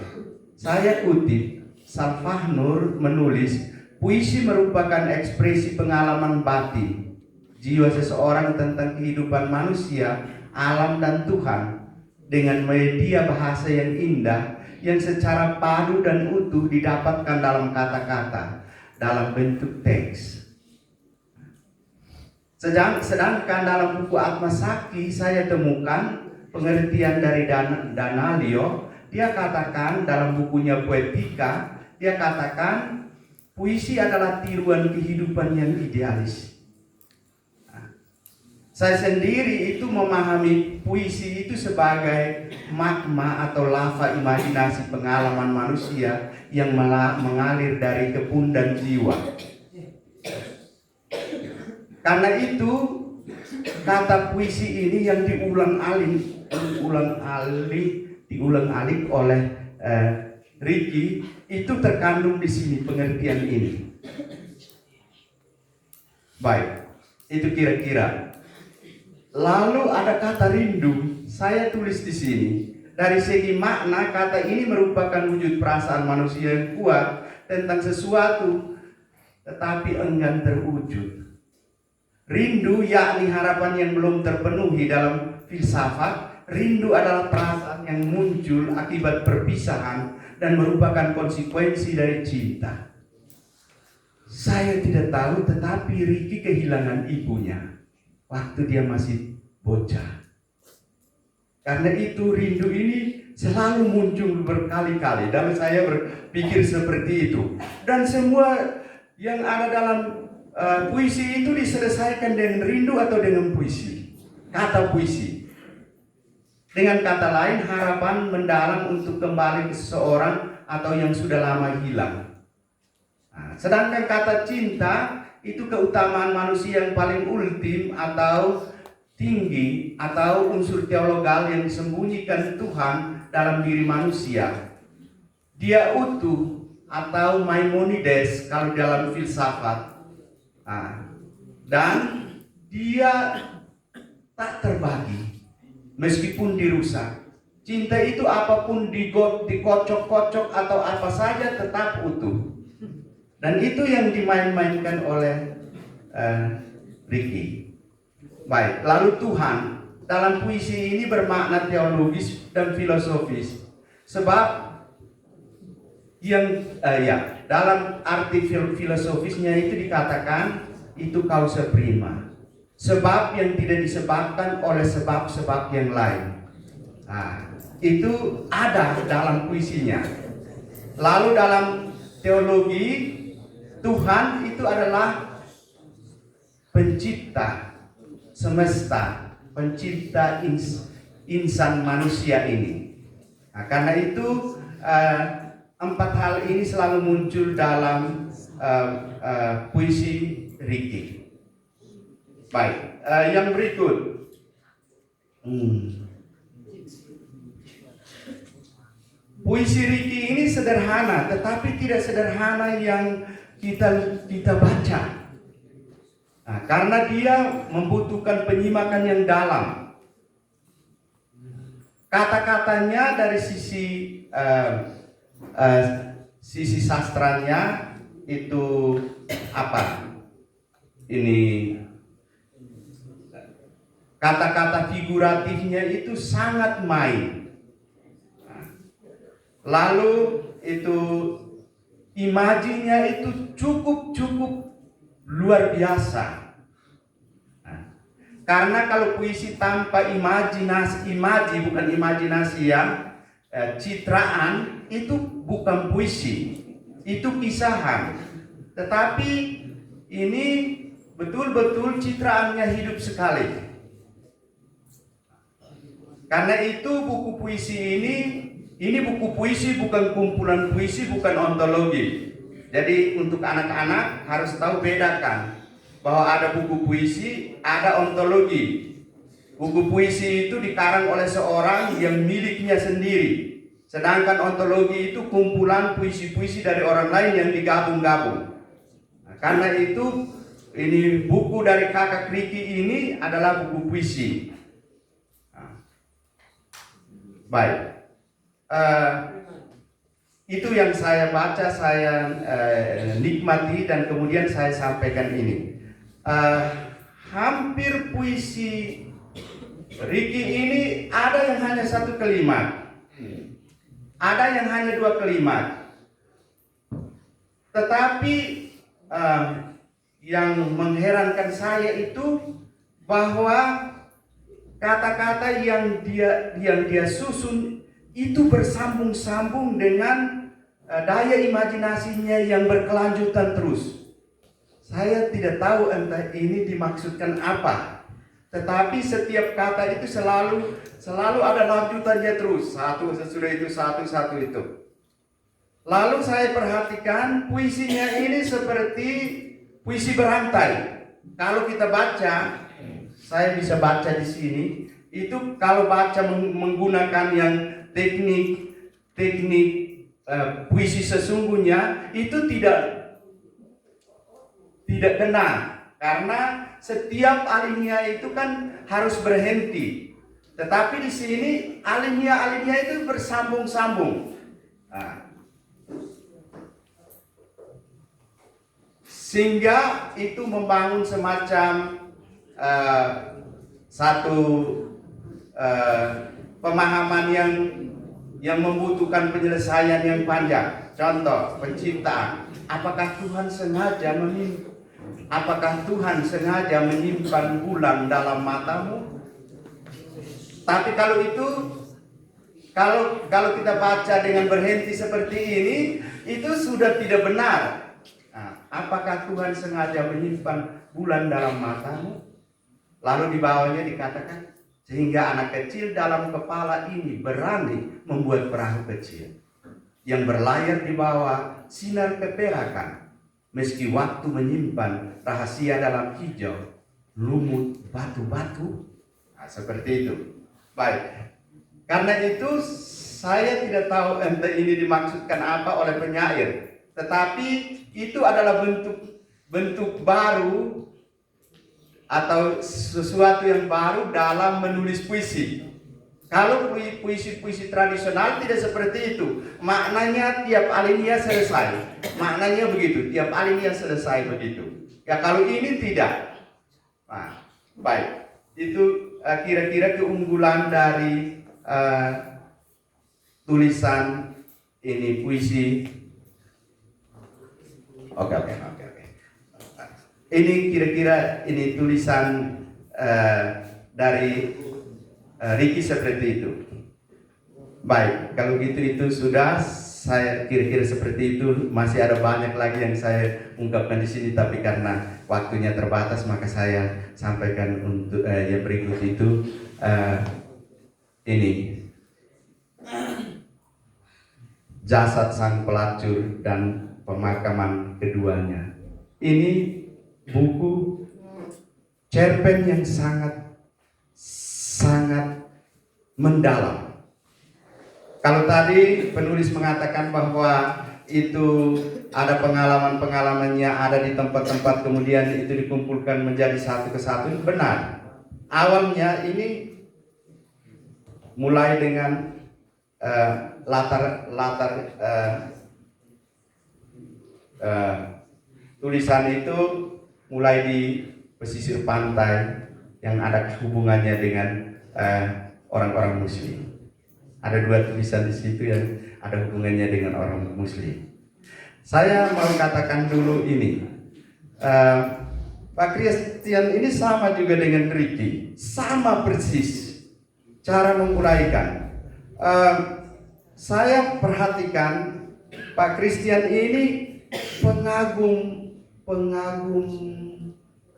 Speaker 6: Saya kutip, Salvahnur menulis, puisi merupakan ekspresi pengalaman batin jiwa seseorang tentang kehidupan manusia, alam, dan Tuhan dengan media bahasa yang indah yang secara padu dan utuh didapatkan dalam kata-kata, dalam bentuk teks. Sedangkan dalam buku Atma Sakti saya temukan pengertian dari Danalio. Dia katakan dalam bukunya Poetika, dia katakan puisi adalah tiruan kehidupan yang idealis. Saya sendiri itu memahami puisi itu sebagai magma atau lava imajinasi pengalaman manusia yang mengalir dari kepundan jiwa. Karena itu kata puisi ini yang diulang-alik oleh Ricky itu terkandung di sini pengertian ini. Baik, itu kira-kira. Lalu ada kata rindu, saya tulis di sini. Dari segi makna, kata ini merupakan wujud perasaan manusia yang kuat tentang sesuatu, tetapi enggan terwujud. Rindu yakni harapan yang belum terpenuhi. Dalam filsafat, rindu adalah perasaan yang muncul akibat perpisahan dan merupakan konsekuensi dari cinta. Saya tidak tahu, tetapi Ricky kehilangan ibunya waktu dia masih bocah. Karena itu rindu ini selalu muncul berkali-kali, dan saya berpikir seperti itu. Dan semua yang ada dalam puisi itu diselesaikan dengan rindu atau dengan puisi, kata puisi. Dengan kata lain, harapan mendalam untuk kembali ke seseorang atau yang sudah lama hilang. Sedangkan kata cinta itu keutamaan manusia yang paling ultim atau tinggi, atau unsur teologal yang disembunyikan Tuhan dalam diri manusia. Dia utuh atau Maimonides kalau dalam filsafat. Dan dia tak terbagi meskipun dirusak. Cinta itu apapun dikocok-kocok atau apa saja tetap utuh. Dan itu yang dimain-mainkan oleh Ricky. Baik, lalu Tuhan dalam puisi ini bermakna teologis dan filosofis. Sebab dalam arti filosofisnya itu dikatakan itu causa prima, sebab yang tidak disebabkan oleh sebab-sebab yang lain. Itu ada dalam puisinya. Lalu dalam teologi, Tuhan itu adalah pencipta semesta, pencipta insan manusia ini. Karena itu empat hal ini selalu muncul dalam puisi Ricky. Baik, yang berikut. Puisi Ricky ini sederhana, tetapi tidak sederhana yang kita baca. Nah, karena dia membutuhkan penyimakan yang dalam. Kata-katanya dari sisi sastranya itu apa? Ini kata-kata figuratifnya itu sangat main. Lalu itu imajinya itu cukup luar biasa. Karena kalau puisi tanpa bukan imajinasi yang citraan, itu bukan puisi, itu kisahan. Tetapi ini betul-betul citraannya hidup sekali. Karena itu buku puisi ini buku puisi, bukan kumpulan puisi, bukan ontologi. Jadi untuk anak-anak harus tahu bedakan bahwa ada buku puisi, ada ontologi. Buku puisi itu dikarang oleh seorang yang miliknya sendiri. Sedangkan ontologi itu kumpulan puisi-puisi dari orang lain yang digabung-gabung. Nah, karena itu ini buku dari kakak Ricky ini adalah buku puisi. Nah, baik. Itu yang saya baca, saya nikmati, dan kemudian saya sampaikan ini. Hampir puisi Ricky ini ada yang hanya satu kalimat, ada yang hanya dua kalimat. Tetapi yang mengherankan saya itu bahwa kata-kata yang dia susun itu bersambung-sambung dengan daya imajinasinya yang berkelanjutan terus. Saya tidak tahu entah ini dimaksudkan apa, tetapi setiap kata itu selalu ada lanjutannya terus, satu sesudah itu satu itu. Lalu saya perhatikan puisinya ini seperti puisi berantai. Kalau kita baca, saya bisa baca di sini. Itu kalau baca menggunakan yang teknik puisi sesungguhnya itu tidak benar, karena setiap alinea itu kan harus berhenti. Tetapi di sini alinea itu bersambung-sambung. Nah, sehingga itu membangun semacam satu pemahaman yang membutuhkan penyelesaian yang panjang. Contoh, penciptaan. Apakah Tuhan sengaja menyimpan bulan dalam matamu? Tapi kalau kita baca dengan berhenti seperti ini, itu sudah tidak benar. Nah, apakah Tuhan sengaja menyimpan bulan dalam matamu? Lalu di bawahnya dikatakan, sehingga anak kecil dalam kepala ini berani membuat perahu kecil yang berlayar di bawah sinar keperakan, meski waktu menyimpan rahasia dalam hijau lumut batu-batu. Nah, seperti itu. Baik, karena itu saya tidak tahu entah ini dimaksudkan apa oleh penyair, tetapi itu adalah bentuk baru atau sesuatu yang baru dalam menulis puisi. Kalau puisi tradisional tidak seperti itu. Maknanya tiap alinea selesai. Maknanya begitu, tiap alinea selesai begitu. Ya kalau ini tidak. Nah, baik. Itu kira-kira keunggulan dari tulisan ini puisi. Oke. Ini kira-kira ini tulisan dari Ricky seperti itu. Baik, kalau gitu itu sudah, saya kira-kira seperti itu. Masih ada banyak lagi yang saya ungkapkan di sini, tapi karena waktunya terbatas maka saya sampaikan untuk yang berikut itu. Ini jasad sang pelacur dan pemakaman keduanya. Ini buku cerpen yang sangat mendalam. Kalau tadi penulis mengatakan bahwa itu ada pengalaman-pengalamannya ada di tempat-tempat kemudian itu dikumpulkan menjadi satu kesatuan, benar. Awalnya ini mulai dengan tulisan itu mulai di pesisir pantai yang ada hubungannya dengan orang-orang Muslim. Ada 2 tulisan di situ yang ada hubungannya dengan orang Muslim. Saya mau katakan dulu ini, Pak Christian ini sama juga dengan Ricky, sama persis cara menguraikan. Saya perhatikan Pak Christian ini pengagum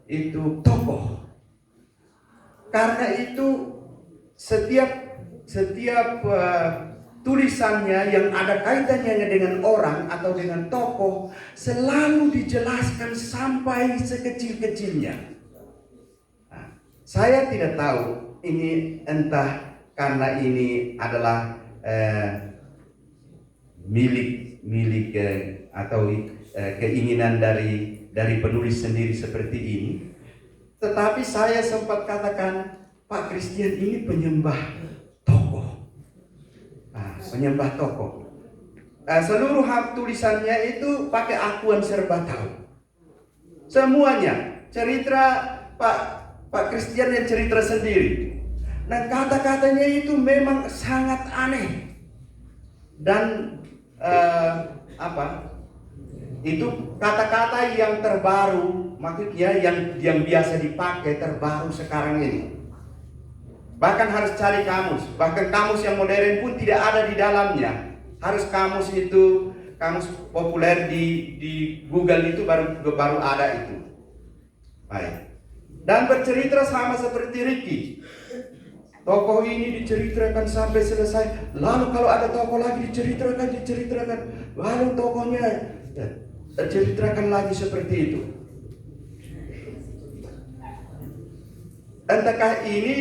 Speaker 6: itu tokoh. Karena itu setiap tulisannya yang ada kaitannya dengan orang atau dengan tokoh selalu dijelaskan sampai sekecil-kecilnya. Nah, saya tidak tahu ini entah karena ini adalah milik atau keinginan dari penulis sendiri seperti ini. Tetapi saya sempat katakan Pak Christian ini penyembah tokoh. Penyembah tokoh. Seluruh tulisannya itu pakai akuan serba tahu. Semuanya cerita Pak Christian yang cerita sendiri. Nah, kata-katanya itu memang sangat aneh. Dan itu kata-kata yang terbaru, maksudnya yang biasa dipakai terbaru sekarang ini. Bahkan harus cari kamus, bahkan kamus yang modern pun tidak ada di dalamnya. Harus kamus populer di Google itu baru ada itu. Baik. Dan bercerita sama seperti Ricky. Tokoh ini diceritakan sampai selesai. Lalu kalau ada tokoh lagi diceritakan. Lalu tokohnya diceritakan lagi seperti itu. Entahkah ini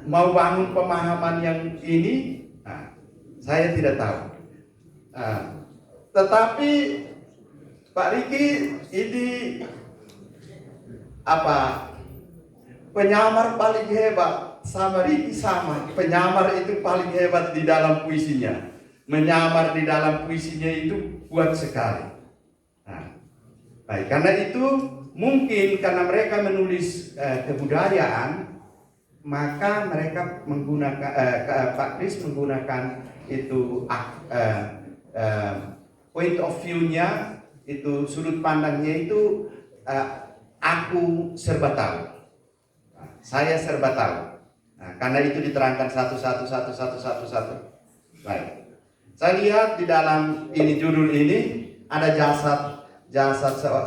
Speaker 6: mau bangun pemahaman yang ini? Saya tidak tahu. Tetapi Pak Ricky ini penyamar paling hebat. Sama Ricky sama, penyamar itu paling hebat di dalam puisinya. Menyamar di dalam puisinya itu kuat sekali. Baik, karena itu mungkin karena mereka menulis kebudayaan, maka mereka menggunakan Pak Kris menggunakan itu point of view-nya, itu sudut pandangnya itu aku serba tahu. Saya serba tahu. Nah, karena itu diterangkan satu. Baik. Saya lihat di dalam ini judul ini ada jasad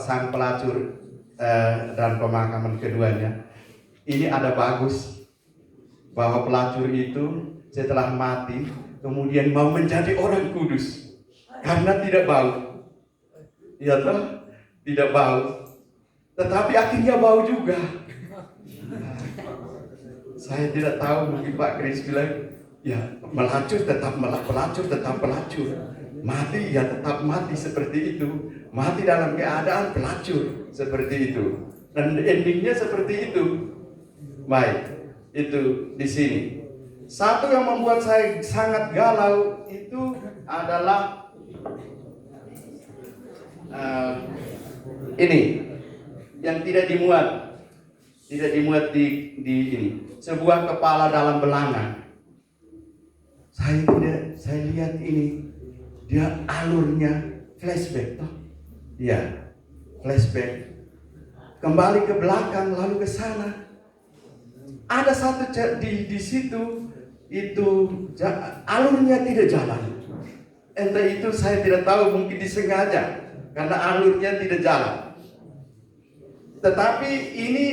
Speaker 6: sang pelacur dan pemakaman keduanya. Ini ada bagus bahwa pelacur itu setelah mati kemudian mau menjadi orang kudus karena tidak bau. Iya toh? Tidak bau. Tetapi akhirnya bau juga. Saya tidak tahu, mungkin Pak Kris bilang, ya pelacur tetap pelacur, mati ya tetap mati seperti itu, mati dalam keadaan pelacur seperti itu, dan endingnya seperti itu. Baik, itu di sini. Satu yang membuat saya sangat galau itu adalah ini yang tidak dimuat di ini. Sebuah kepala dalam belanga. Saya lihat ini dia alurnya flashback toh. Ya, flashback. Kembali ke belakang lalu ke sana. Ada satu di situ itu alurnya tidak jalan. Entah itu saya tidak tahu, mungkin disengaja karena alurnya tidak jalan. Tetapi ini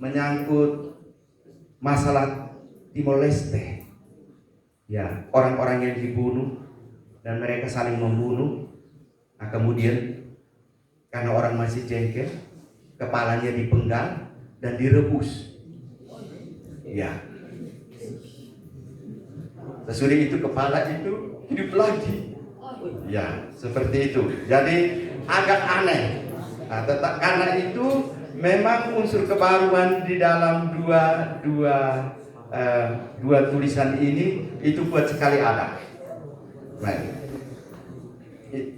Speaker 6: menyangkut masalah Timor Leste. Ya, orang-orang yang dibunuh dan mereka saling membunuh Nah, kemudian karena orang masih jengkel, kepalanya dipenggal dan direbus. Ya. Sesudah itu kepala itu hidup lagi. Ya, seperti itu. Jadi agak aneh. Nah, karena itu memang unsur kebaruan di dalam dua tulisan ini itu kuat sekali ada. Baik.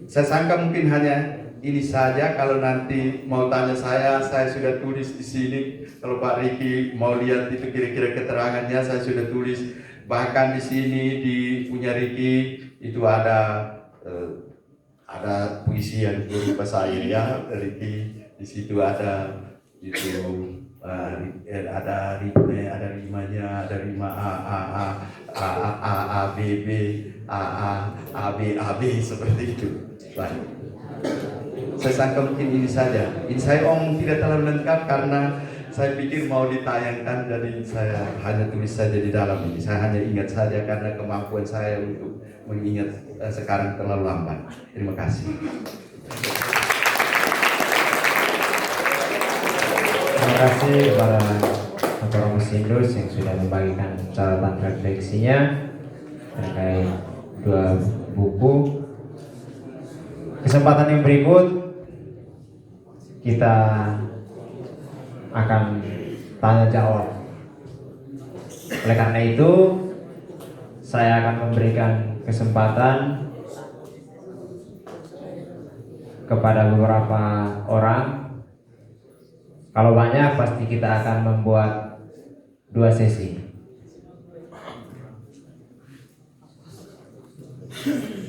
Speaker 6: Saya sangka mungkin hanya ini saja. Kalau nanti mau tanya saya sudah tulis di sini. Kalau Pak Riki mau lihat itu kira-kira keterangannya, saya sudah tulis. Bahkan di sini di punya Riki itu ada puisi yang berupa syair ya, Riki. Di situ ada itu ada rimanya, ada rima a b b a b seperti itu. Baik. Saya sangka mungkin ini saja. Ini saya tidak terlalu lengkap karena saya pikir mau ditayangkan, jadi saya hanya tulis saja di dalam ini. Saya hanya ingat saja karena kemampuan saya untuk mengingat sekarang terlalu lambat. Terima kasih.
Speaker 3: Terima kasih kepada Dr. Romus Sindus yang sudah membagikan catatan refleksinya terkait dua buku. Kesempatan yang berikut kita akan tanya jawab. Oleh karena itu, saya akan memberikan kesempatan kepada beberapa orang. Kalau banyak pasti kita akan membuat 2 sesi.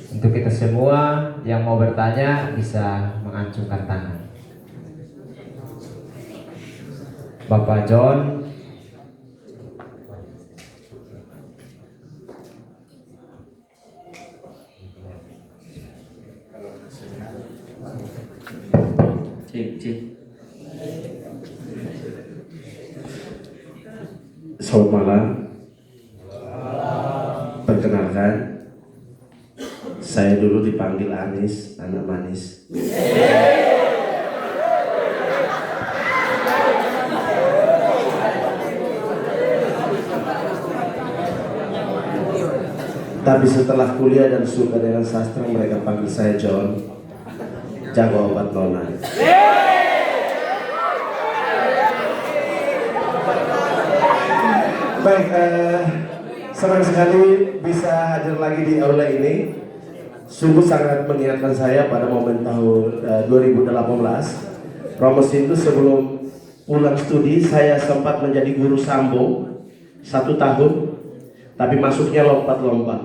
Speaker 3: Untuk kita semua yang mau bertanya bisa mengacungkan tangan. Bapak John,
Speaker 7: Cik. Selamat malam. Perkenalkan, saya dulu dipanggil Anis, anak manis. Tapi setelah kuliah dan suka dengan sastra, mereka panggil saya John, jago obat nona. Baik, senang sekali bisa hadir lagi di aula ini. Sungguh sangat mengingatkan saya pada momen tahun 2018. Romus itu sebelum pulang studi, saya sempat menjadi guru sambung 1 tahun, tapi masuknya lompat-lompat.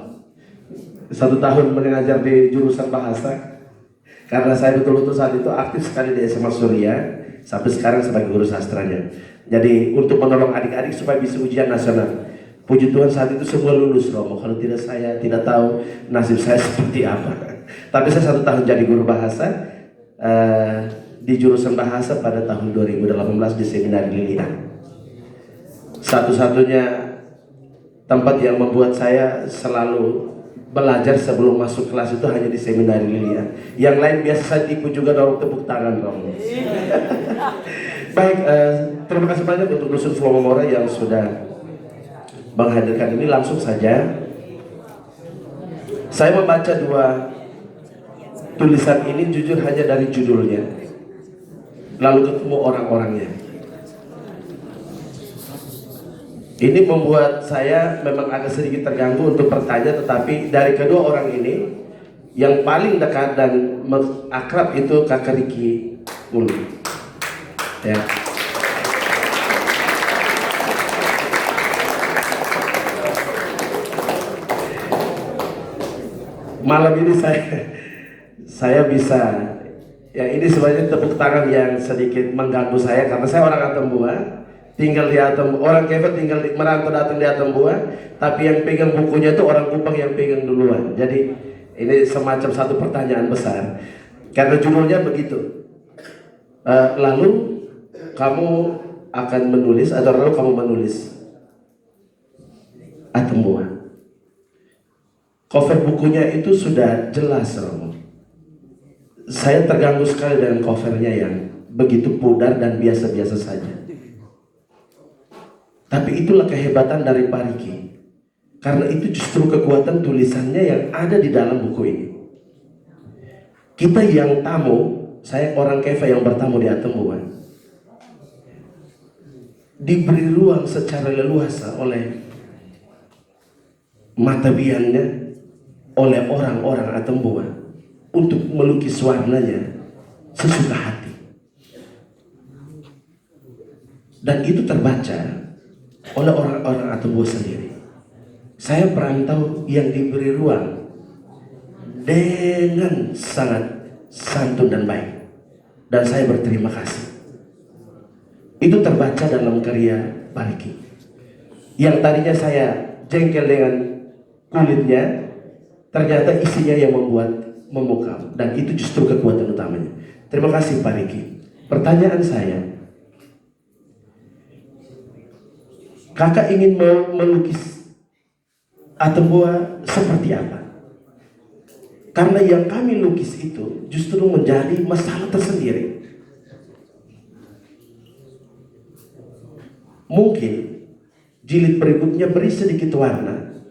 Speaker 7: 1 tahun mengajar di jurusan bahasa, karena saya betul-betul saat itu aktif sekali di SMA Surya, sampai sekarang sebagai guru sastranya. Jadi untuk menolong adik-adik supaya bisa ujian nasional. Puji Tuhan saat itu semua lulus, Romo. Kalau tidak, saya tidak tahu nasib saya seperti apa. Tapi saya 1 tahun jadi guru bahasa di jurusan bahasa pada tahun 2018 di Seminari Lilian. Satu-satunya tempat yang membuat saya selalu belajar sebelum masuk kelas itu hanya di Seminari Lilian. Yang lain biasa saya tipu juga dorong tepuk tangan, Romo. Baik, terima kasih banyak untuk Dusun Flomomora yang sudah menghadirkan ini. Langsung saja saya membaca 2 tulisan ini jujur hanya dari judulnya, lalu ketemu orang-orangnya. Ini membuat saya memang agak sedikit terganggu untuk bertanya, tetapi dari kedua orang ini yang paling dekat dan akrab itu Kakak Riki Ulu. Ya. Malam ini saya bisa, ya ini sebenarnya tepuk tangan yang sedikit mengganggu saya karena saya orang Atambua, tinggal di Atambua, orang Kevet tinggal merantau datang di Atambua, tapi yang pegang bukunya itu orang Kupang yang pegang duluan. Jadi ini semacam satu pertanyaan besar karena judulnya begitu. Lalu kamu akan menulis atau lalu kamu menulis Atambua. Cover bukunya itu sudah jelas, Romo. saya terganggu sekali dengan covernya yang begitu pudar dan biasa-biasa saja. Tapi itulah kehebatan dari Pak Riki. Karena itu justru kekuatan tulisannya yang ada di dalam buku ini. Kita yang tamu, saya orang Keva yang bertamu di Atembuan, diberi ruang secara leluasa oleh mata biangnya, oleh orang-orang Atembuan untuk melukis warnanya sesuka hati. Dan itu terbaca oleh orang-orang Atembuan sendiri. Saya perantau yang diberi ruang dengan sangat santun dan baik, dan saya berterima kasih. Itu terbaca dalam karya Pak Riki. Yang tadinya saya jengkel dengan kulitnya, ternyata isinya yang membuat memukau, dan itu justru kekuatan utamanya. Terima kasih Pak Riki. Pertanyaan saya, kakak ingin melukis Atembua seperti apa? Karena yang kami lukis itu justru menjadi masalah tersendiri. Mungkin jilid berikutnya beri sedikit warna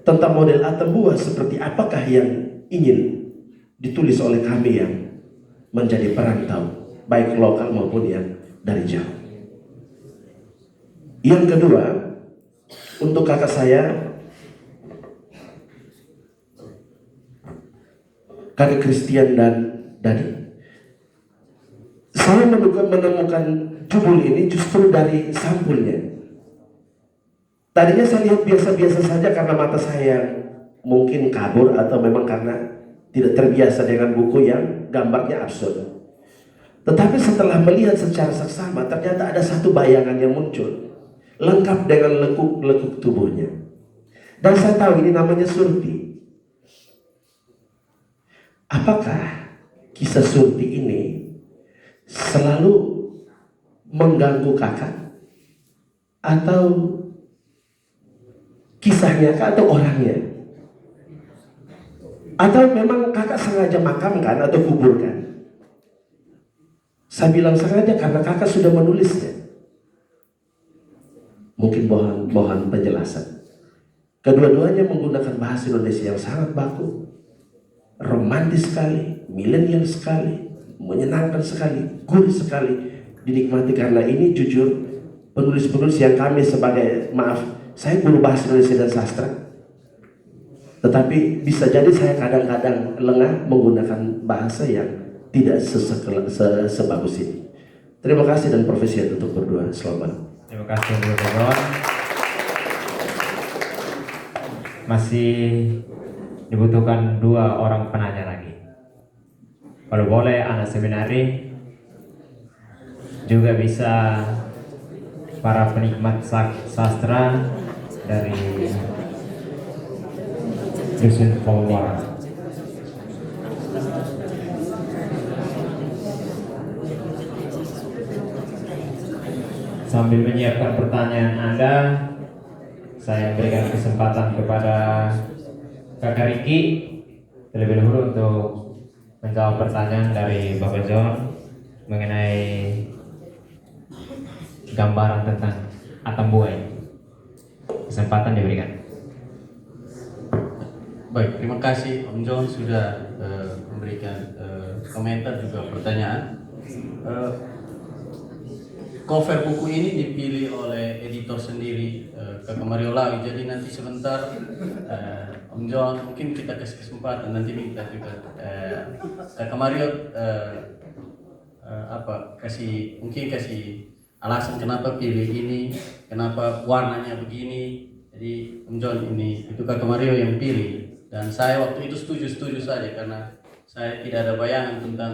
Speaker 7: tentang model Atembua seperti apakah yang ingin ditulis oleh kami yang menjadi perantau, baik lokal maupun yang dari jauh. Yang kedua, untuk kakak saya, kakak Christian dan Dani, saya menemukan judul ini justru dari sampulnya. Tadinya saya lihat biasa-biasa saja karena mata saya mungkin kabur atau memang karena tidak terbiasa dengan buku yang gambarnya absurd. Tetapi setelah melihat secara seksama, ternyata ada satu bayangan yang muncul, lengkap dengan lekuk-lekuk tubuhnya. Dan saya tahu ini namanya Surti. Apakah kisah Surti ini selalu mengganggu kakak? Atau kisahnya kah atau orangnya? Atau memang kakak sengaja makamkan atau kuburkan? Saya bilang sengaja karena kakak sudah menulisnya. Mungkin mohon penjelasan. Kedua-duanya menggunakan bahasa Indonesia yang sangat baku, romantis sekali, milenial sekali, menyenangkan sekali, gurih sekali, dinikmati. Karena ini jujur penulis-penulis yang kami sebagai, maaf, saya guru bahasa Indonesia dan sastra, tetapi bisa jadi saya kadang-kadang lengah menggunakan bahasa yang tidak sebagus ini. Terima kasih dan profesi untuk berdua. Selamat.
Speaker 3: Terima kasih untuk kawan. Masih dibutuhkan 2 orang penanya lagi. Kalau boleh anak seminari juga bisa para penikmat sastra dari Dusun Pomor. Sambil menyiapkan pertanyaan Anda, saya berikan kesempatan kepada Kakak Riki terlebih dahulu untuk menjawab pertanyaan dari Bapak John mengenai gambaran tentang Atembua ini. Kesempatan diberikan.
Speaker 4: Baik, terima kasih Om John sudah memberikan komentar juga pertanyaan. Cover buku ini dipilih oleh editor sendiri, Kakak Mario Lawi. Jadi nanti sebentar Om John mungkin kita kasih kesempatan, nanti minta juga Kakak Mario kasih alasan kenapa pilih ini, kenapa warnanya begini. Jadi Om John ini itu Kakak Mario yang pilih, dan saya waktu itu setuju saja karena saya tidak ada bayangan tentang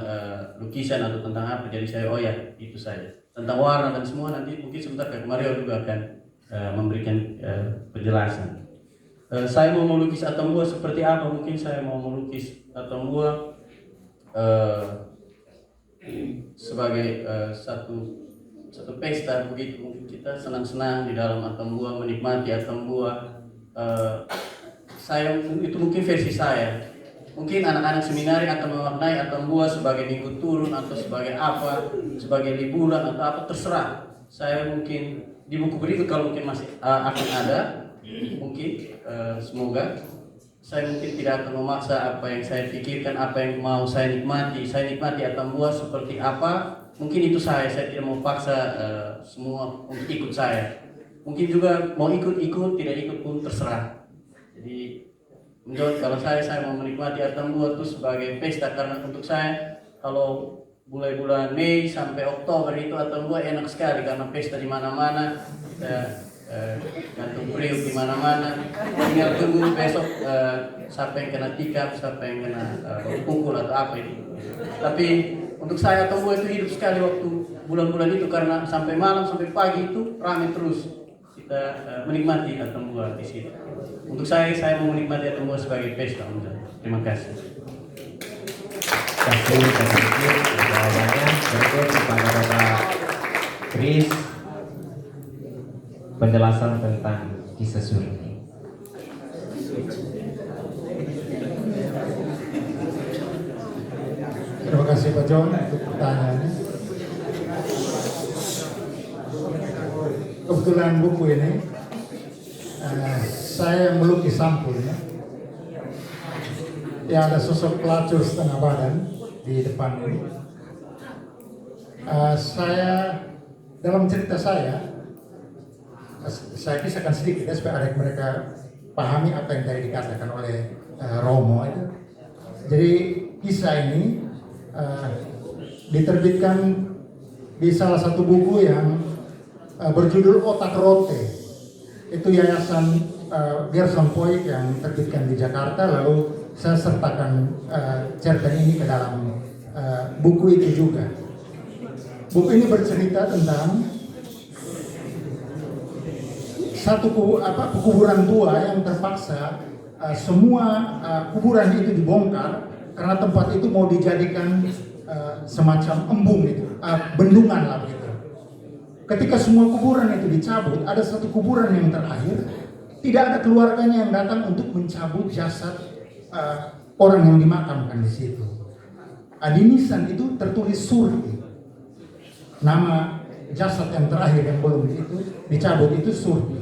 Speaker 4: lukisan atau tentang apa. Jadi saya itu saja. Tentang warna dan semua nanti mungkin sebentar Kak Mario juga akan memberikan penjelasan. Saya mau melukis Atembua seperti apa? Mungkin saya mau melukis Atembua sebagai satu pesta begitu. Mungkin kita senang-senang di dalam Atembua, menikmati Atembua. Saya itu mungkin versi saya. mungkin anak-anak seminari akan memaknai atau buat sebagai minggu turun atau sebagai apa, sebagai liburan atau apa, terserah. Saya mungkin di buku berikut kalau mungkin masih akan ada, mungkin semoga saya mungkin tidak akan memaksa apa yang saya pikirkan, apa yang mau saya nikmati atau buat seperti apa. Mungkin itu saya tidak mau paksa semua untuk ikut saya. Mungkin juga mau ikut, tidak ikut pun terserah. Jadi menurut kalau saya mau menikmati Atambua itu sebagai pesta, karena untuk saya kalau bulan Mei sampai Oktober itu Atambua enak sekali karena pesta di mana-mana, gantung priuk di mana-mana. Tinggal tunggu besok siapa yang kena tikam, siapa yang kena pukul atau apa itu. Tapi untuk saya Atambua itu hidup sekali waktu bulan-bulan itu, karena sampai malam sampai pagi itu ramai terus. Kita menikmati Atambua di situ. Untuk saya mau menikmati Atambua sebagai pesta. Terima kasih.
Speaker 3: Terima kasih jawabannya. Berikut kepada Bapak Kris penjelasan tentang kisah Surti.
Speaker 5: Terima kasih Pak John untuk pertanyaannya. Kebetulan buku ini saya melukis sampulnya. Ya, ada sosok pelacur setengah badan di depan ini. Saya dalam cerita saya kisahkan sedikit ya, supaya adik mereka pahami apa yang tadi dikatakan oleh Romo itu. Jadi kisah ini diterbitkan di salah satu buku yang berjudul Otak Rote. Itu yayasan Gerson Poik yang terbitkan di Jakarta. Lalu saya sertakan cerpen ini ke dalam buku itu juga. Buku ini bercerita tentang satu kuburan tua yang terpaksa semua kuburan itu dibongkar karena tempat itu mau dijadikan semacam embung itu, bendungan lah begitu. Ketika semua kuburan itu dicabut, ada satu kuburan yang terakhir, tidak ada keluarganya yang datang untuk mencabut jasad orang yang dimakamkan di situ. Di nisan itu tertulis Surti. Nama jasad yang terakhir yang belum itu dicabut itu Surti.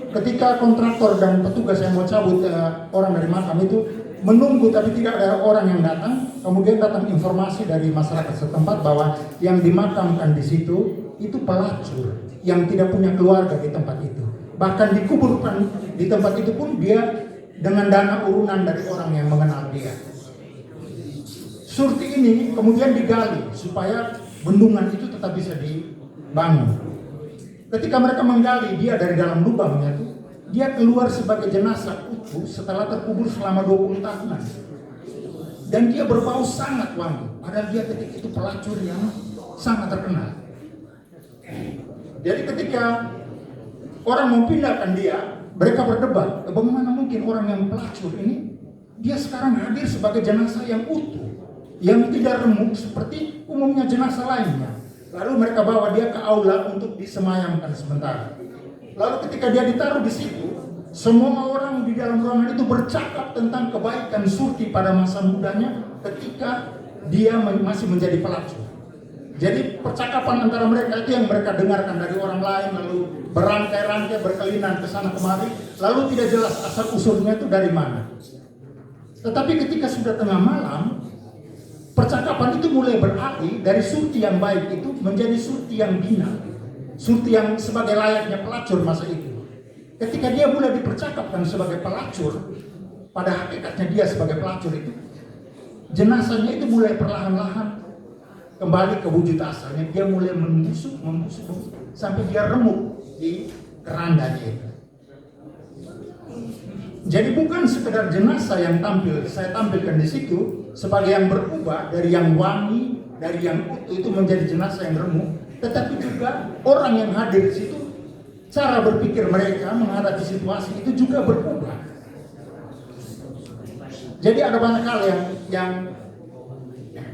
Speaker 5: Ketika kontraktor dan petugas yang mau cabut orang dari makam itu menunggu tapi tidak ada orang yang datang, kemudian datang informasi dari masyarakat setempat bahwa yang dimakamkan di situ itu pelacur yang tidak punya keluarga di tempat itu. Bahkan dikuburkan di tempat itu pun dia dengan dana urunan dari orang yang mengenal dia. Surti ini kemudian digali supaya bendungan itu tetap bisa dibangun. Ketika mereka menggali dia dari dalam lubangnya itu, dia keluar sebagai jenazah utuh setelah terkubur selama 20 tahunan. Dan dia berbau sangat wangi, padahal dia ketika itu pelacur yang sangat terkenal. Jadi ketika orang mau pindahkan dia, mereka berdebat, bagaimana mungkin orang yang pelacur ini, dia sekarang hadir sebagai jenazah yang utuh, yang tidak remuk seperti umumnya jenazah lainnya. Lalu mereka bawa dia ke aula untuk disemayamkan sementara. Lalu ketika dia ditaruh di situ, semua orang di dalam ruangan itu bercakap tentang kebaikan Surti pada masa mudanya ketika dia masih menjadi pelacur. Jadi percakapan antara mereka itu yang mereka dengarkan dari orang lain, lalu berangkai-rangkai berkelinan ke sana kemari, lalu tidak jelas asal usulnya itu dari mana. Tetapi ketika sudah tengah malam, percakapan itu mulai beralih dari Surti yang baik itu menjadi Surti yang bina, Surti yang sebagai layaknya pelacur masa itu. Ketika dia mulai dipercakapkan sebagai pelacur, pada hakikatnya dia sebagai pelacur itu, jenazahnya itu mulai perlahan-lahan kembali ke wujud asalnya. Dia mulai membusuk sampai dia remuk di kerandanya itu. Jadi bukan sekedar jenazah yang saya tampilkan di situ sebagai yang berubah dari yang wangi, dari yang utuh itu menjadi jenazah yang remuk, tetapi juga orang yang hadir di situ, cara berpikir mereka menghadapi situasi itu juga berubah. Jadi ada banyak hal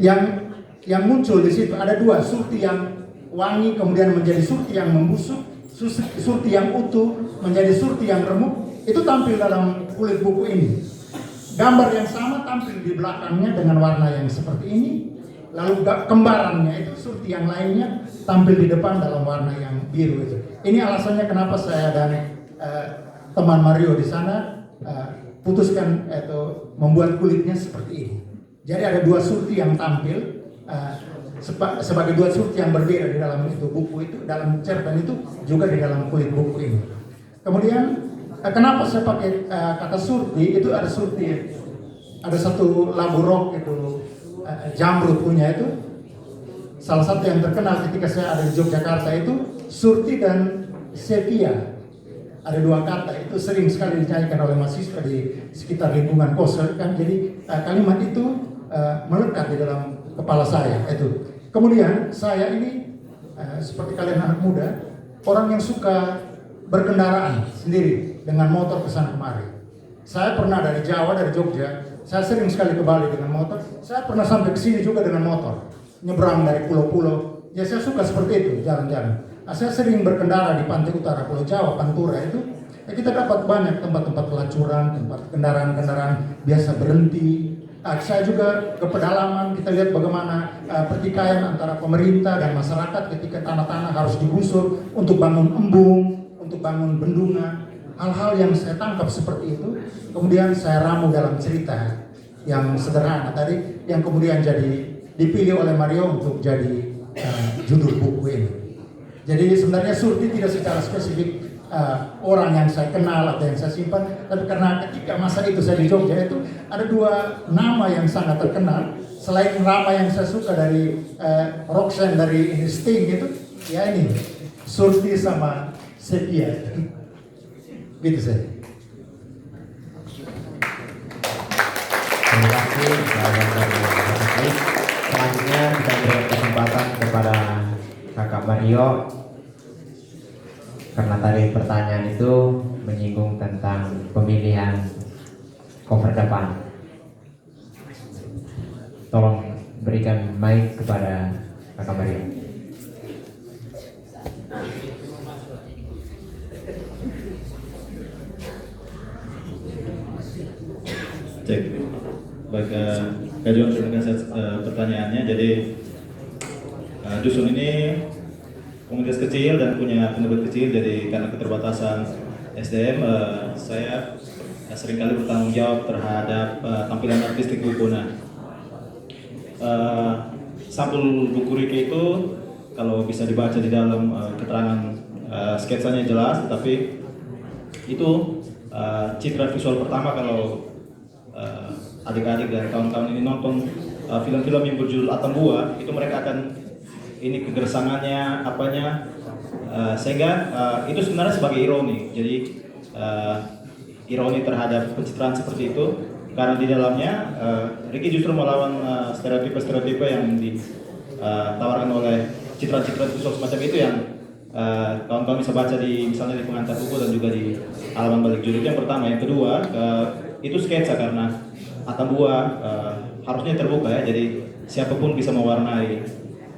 Speaker 5: yang muncul di situ. Ada dua, Surti yang wangi kemudian menjadi Surti yang membusuk, Surti yang utuh menjadi Surti yang remuk. Itu tampil dalam kulit buku ini. gambar yang sama tampil di belakangnya dengan warna yang seperti ini, lalu kembarannya itu Surti yang lainnya tampil di depan dalam warna yang biru itu. Ini alasannya kenapa saya dan teman Mario di sana putuskan atau membuat kulitnya seperti ini. Jadi ada dua Surti yang tampil sebagai dua Surti yang berbeda di dalam itu buku itu, dalam cerpen itu, juga di dalam kulit buku ini. Kemudian kenapa saya pakai kata Surti? Itu ada Surti, ada satu lagu rock itu Jamrut punya itu, salah satu yang terkenal ketika saya ada di Yogyakarta itu Surti dan Sepia. Ada dua kata itu sering sekali dinyanyikan oleh mahasiswa di sekitar lingkungan kos kan. Jadi kalimat itu melekat di dalam kepala saya itu. Kemudian saya ini seperti kalian anak muda, orang yang suka berkendaraan sendiri dengan motor kesana kemari. Saya pernah dari Jawa, dari Jogja, saya sering sekali ke Bali dengan motor. Saya pernah sampai ke sini juga dengan motor, nyebrang dari pulau-pulau. Ya saya suka seperti itu, jalan-jalan. Nah, saya sering berkendara di pantai utara Pulau Jawa, Pantura itu. Ya, kita dapat banyak tempat-tempat pelacuran, tempat kendaraan-kendaraan biasa berhenti. Saya juga ke pedalaman, kita lihat bagaimana pertikaian antara pemerintah dan masyarakat ketika tanah-tanah harus digusur untuk bangun embung, untuk bangun bendungan. Hal-hal yang saya tangkap seperti itu, kemudian saya ramu dalam cerita yang sederhana tadi, yang kemudian jadi dipilih oleh Mario untuk jadi judul buku ini. Jadi sebenarnya Surti tidak secara spesifik orang yang saya kenal atau yang saya simpan, tapi karena ketika masa itu saya di Jogja itu ada dua nama yang sangat terkenal. Selain nama yang saya suka dari Roxanne dari Sting itu, ya ini Surti sama Sepia. Gitu saya.
Speaker 3: Terima kasih sahabat dari Akademik. Selanjutnya kita beri kesempatan kepada Kakak Mario, karena tadi pertanyaan itu menyinggung tentang pemilihan cover depan. Tolong berikan mic kepada Kakak Mario.
Speaker 8: Cek. Baik, Kak John, terima kasih pertanyaannya. Jadi dusun ini komunitas kecil dan punya penduduk kecil, jadi karena keterbatasan SDM, saya seringkali bertanggung jawab terhadap tampilan artistik buku. Sampul buku Riki itu kalau bisa dibaca di dalam keterangan sketsanya jelas, tetapi itu citra visual pertama kalau adik-adik dan kawan-kawan ini nonton film-film yang berjudul Atambua, itu mereka akan ini kegersangannya apanya, sehingga itu sebenarnya sebagai ironi. Jadi ironi terhadap pencitraan seperti itu, karena di dalamnya Riki justru melawan stereotipe-stereotipe yang ditawarkan oleh citra-citra visual semacam itu yang kawan-kawan bisa baca di misalnya di pengantar buku dan juga di halaman balik judul. Yang pertama, yang kedua itu sketsa, karena Atambua harusnya terbuka ya, jadi siapapun bisa mewarnai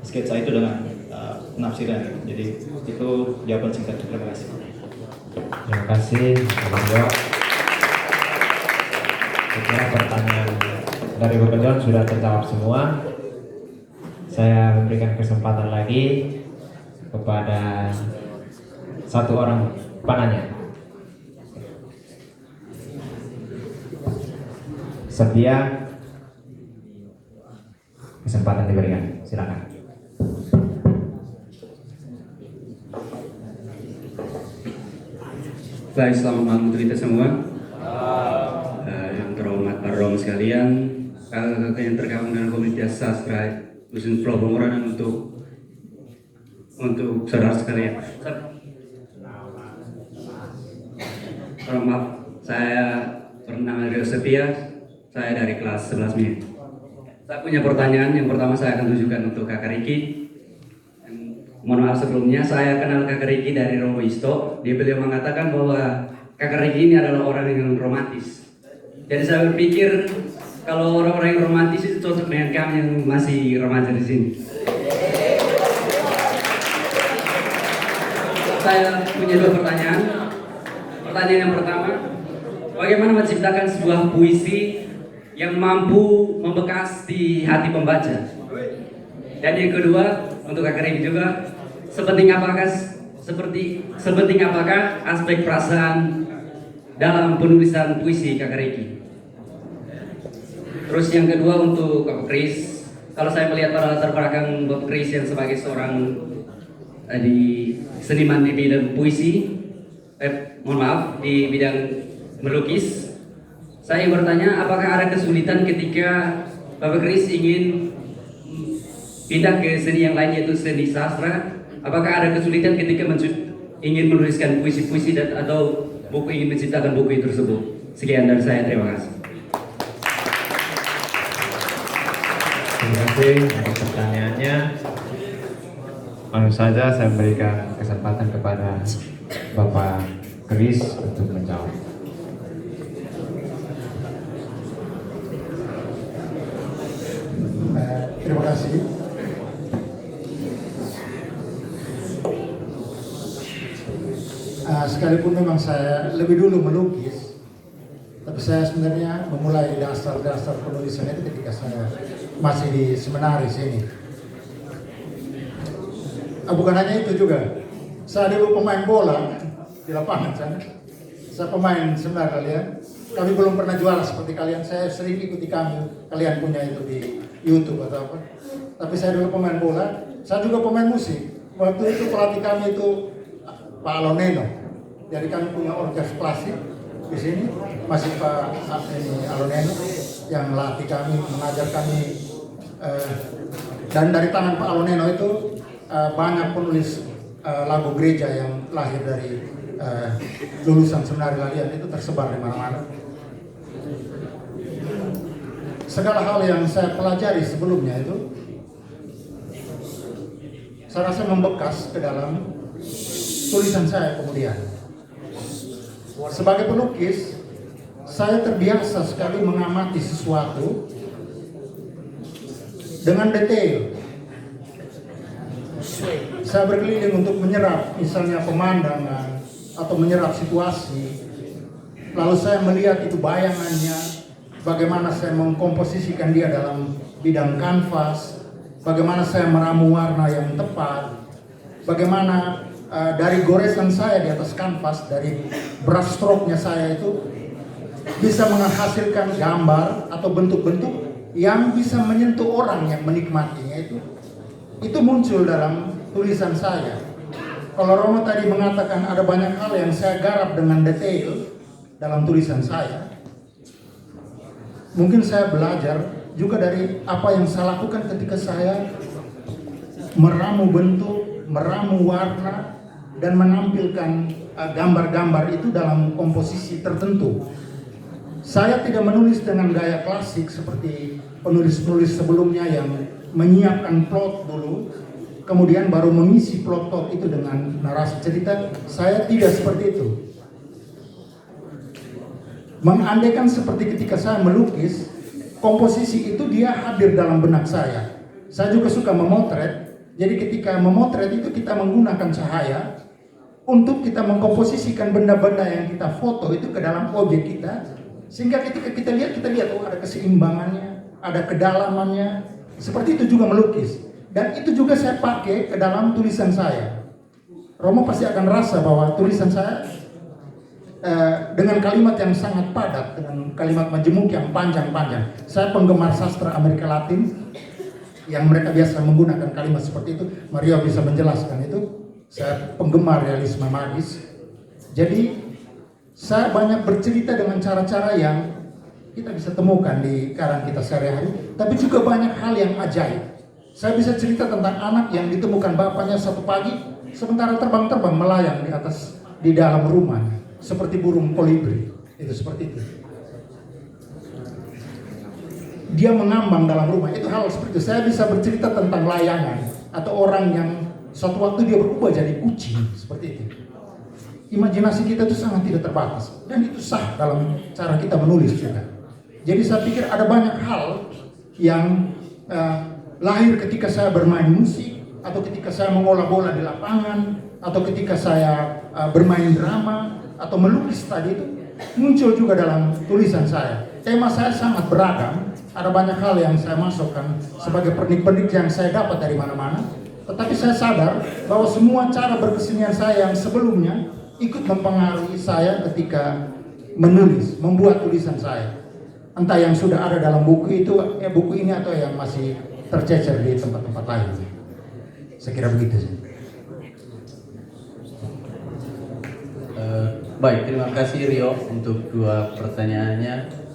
Speaker 8: sketsa itu dengan penafsiran. Jadi itu jawaban singkat. Terima kasih.
Speaker 3: Terima kasih, Mario. Saya pertanyaan dari Bapak John sudah terjawab semua. Saya memberikan kesempatan lagi kepada satu orang penanya. Setia, kesempatan diberikan, silakan.
Speaker 9: Baik, selamat malam untuk kita semua. Yang terhormat para Romo sekalian, kakak-kakak yang tergabung dengan komunitas sastra Dusun Pulau Bongoronan, untuk saudara sekalian. Maaf, saya bernama Rio Setia. Saya dari kelas 11 Saya punya pertanyaan. Yang pertama saya akan tunjukkan untuk Kakak Riki. Mohon maaf sebelumnya, saya kenal Kakak Riki dari Romo Isto. Beliau mengatakan bahwa Kakak Riki ini adalah orang yang romantis. Jadi saya berpikir kalau orang-orang yang romantis itu cocok dengan kami yang masih remaja di sini. Saya punya dua pertanyaan. Pertanyaan yang pertama, bagaimana menciptakan sebuah puisi yang mampu membekas di hati pembaca. Dan yang kedua, untuk Kakak Riki juga, sepenting apakah aspek perasaan dalam penulisan puisi Kakak Riki? Terus yang kedua untuk Bapak Kris, kalau saya melihat pada latar belakang Bapak Kris yang sebagai seorang di seniman di bidang puisi, di bidang melukis, saya bertanya apakah ada kesulitan ketika Bapak Kris ingin pindah ke seni yang lain yaitu seni sastra? Apakah ada kesulitan ketika ingin menuliskan puisi-puisi atau ingin menciptakan buku tersebut? Sekian dari saya, terima kasih.
Speaker 10: Terima kasih atas pertanyaannya. Langsung saja saya memberikan kesempatan kepada Bapak Kris untuk menjawab.
Speaker 5: Terima kasih. Sekalipun memang saya lebih dulu melukis, tapi saya sebenarnya memulai dasar-dasar penulisan itu ketika saya masih di seminari sini. Bukan hanya itu juga, saya dulu pemain bola di lapangan sana. Saya pemain sebenarnya kalian. Kami belum pernah juara seperti kalian. Saya sering ikuti kalian punya itu di YouTube atau apa. Tapi saya dulu pemain bola. Saya juga pemain musik. Waktu itu pelatih kami itu Pak Aloneno. Jadi kami punya orkes klasik di sini. Masih Pak Aloneno yang latih kami, mengajar kami. Dan dari tangan Pak Aloneno itu banyak penulis lagu gereja yang lahir dari lulusan seminari Lalian itu tersebar di mana-mana. Segala hal yang saya pelajari sebelumnya itu saya rasa membekas ke dalam tulisan saya kemudian. Sebagai pelukis, saya terbiasa sekali mengamati sesuatu dengan detail. Saya berkeliling untuk menyerap misalnya pemandangan atau menyerap situasi. Lalu saya melihat itu bayangannya, bagaimana saya mengkomposisikan dia dalam bidang kanvas, bagaimana saya meramu warna yang tepat, bagaimana dari goresan saya di atas kanvas, dari brush stroke-nya saya itu bisa menghasilkan gambar atau bentuk-bentuk yang bisa menyentuh orang yang menikmatinya itu muncul dalam tulisan saya. Kalau Romo tadi mengatakan ada banyak hal yang saya garap dengan detail dalam tulisan saya, mungkin saya belajar juga dari apa yang saya lakukan ketika saya meramu bentuk, meramu warna, dan menampilkan gambar-gambar itu dalam komposisi tertentu. Saya tidak menulis dengan gaya klasik seperti penulis-penulis sebelumnya yang menyiapkan plot dulu, kemudian baru mengisi plot itu dengan narasi cerita. Saya tidak seperti itu. Mengandaikan seperti ketika saya melukis, komposisi itu dia hadir dalam benak saya. Saya juga suka memotret. Jadi ketika memotret itu kita menggunakan cahaya untuk kita mengkomposisikan benda-benda yang kita foto itu ke dalam objek kita, sehingga ketika kita lihat oh ada keseimbangannya, ada kedalamannya. Seperti itu juga melukis. Dan itu juga saya pakai ke dalam tulisan saya. Romo pasti akan rasa bahwa tulisan saya dengan kalimat yang sangat padat, dengan kalimat majemuk yang panjang-panjang. Saya penggemar sastra Amerika Latin yang mereka biasa menggunakan kalimat seperti itu. Mario bisa menjelaskan itu. Saya penggemar realisme magis. Jadi saya banyak bercerita dengan cara-cara yang kita bisa temukan di karang kita sehari-hari, tapi juga banyak hal yang ajaib. Saya bisa cerita tentang anak yang ditemukan bapaknya satu pagi sementara terbang-terbang melayang di dalam rumah seperti burung kolibri. Itu seperti itu. Dia mengambang dalam rumah. Itu hal seperti itu. Saya bisa bercerita tentang layangan atau orang yang suatu waktu dia berubah jadi kucing, seperti itu. Imajinasi kita itu sangat tidak terbatas dan itu sah dalam cara kita menulis juga. Jadi saya pikir ada banyak hal yang lahir ketika saya bermain musik, atau ketika saya mengolah bola di lapangan, atau ketika saya bermain drama atau melukis tadi itu muncul juga dalam tulisan saya. tema saya sangat beragam. Ada banyak hal yang saya masukkan sebagai pernik-pernik yang saya dapat dari mana-mana. Tetapi saya sadar bahwa semua cara berkesenian saya yang sebelumnya ikut mempengaruhi saya ketika menulis, membuat tulisan saya. Entah yang sudah ada dalam buku itu, buku ini atau yang masih tercecer di tempat-tempat lain. Saya kira begitu sih.
Speaker 4: Baik, terima kasih Rio untuk dua pertanyaannya.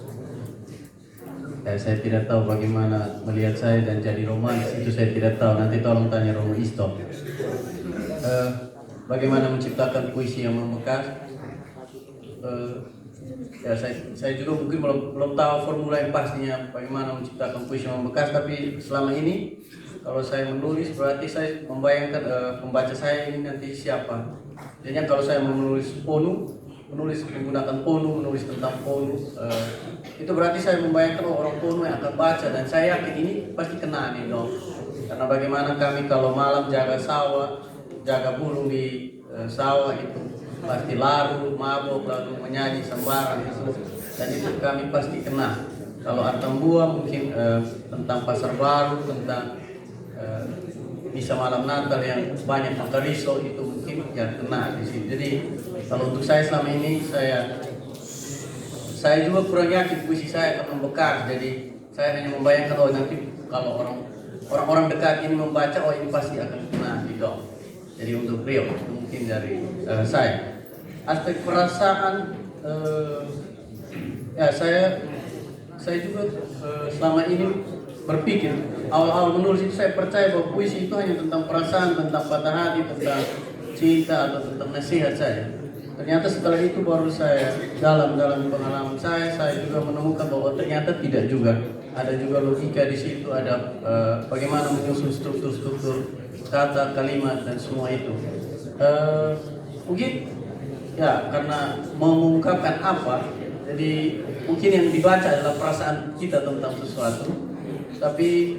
Speaker 4: Saya tidak tahu bagaimana melihat saya dan jadi romanis, itu saya tidak tahu. Nanti tolong tanya Romo Isto. Bagaimana menciptakan puisi yang membekas? Ya, saya juga mungkin belum tahu formula yang pastinya bagaimana menciptakan puisi yang membekas. Tapi selama ini kalau saya menulis berarti saya membayangkan pembaca saya ini nanti siapa. Jadi kalau saya menulis ponu, menulis menggunakan ponu, menulis tentang ponu, itu berarti saya membayangkan orang ponu yang akan baca, dan saya yakin ini pasti kena nih dong. Karena bagaimana kami kalau malam jaga sawah, jaga burung di sawah itu pasti larut, mabuk, lalu menyanyi sembarang itu, dan itu kami pasti kena. Kalau Atambua mungkin tentang Pasar Baru, tentang misa malam Natal yang banyak makariso, itu mungkin ya kena di sini. Jadi kalau untuk saya selama ini saya juga kurang yakin puisi saya akan membekas. Jadi saya hanya membayangkan nanti kalau orang dekat ini membaca, ini pasti akan kena di dong. Jadi untuk Rio itu mungkin dari saya. Aspek perasaan, ya saya juga selama ini berpikir, awal-awal menulis itu saya percaya bahwa puisi itu hanya tentang perasaan, tentang patah hati, tentang cinta atau tentang nasihat saja. Ternyata setelah itu baru saya dalam pengalaman saya juga menemukan bahwa ternyata tidak juga. Ada juga logika di situ, ada bagaimana menyusun struktur kata, kalimat, dan semua itu. Mungkin ya karena mau mengungkapkan apa, jadi mungkin yang dibaca adalah perasaan kita tentang sesuatu. Tapi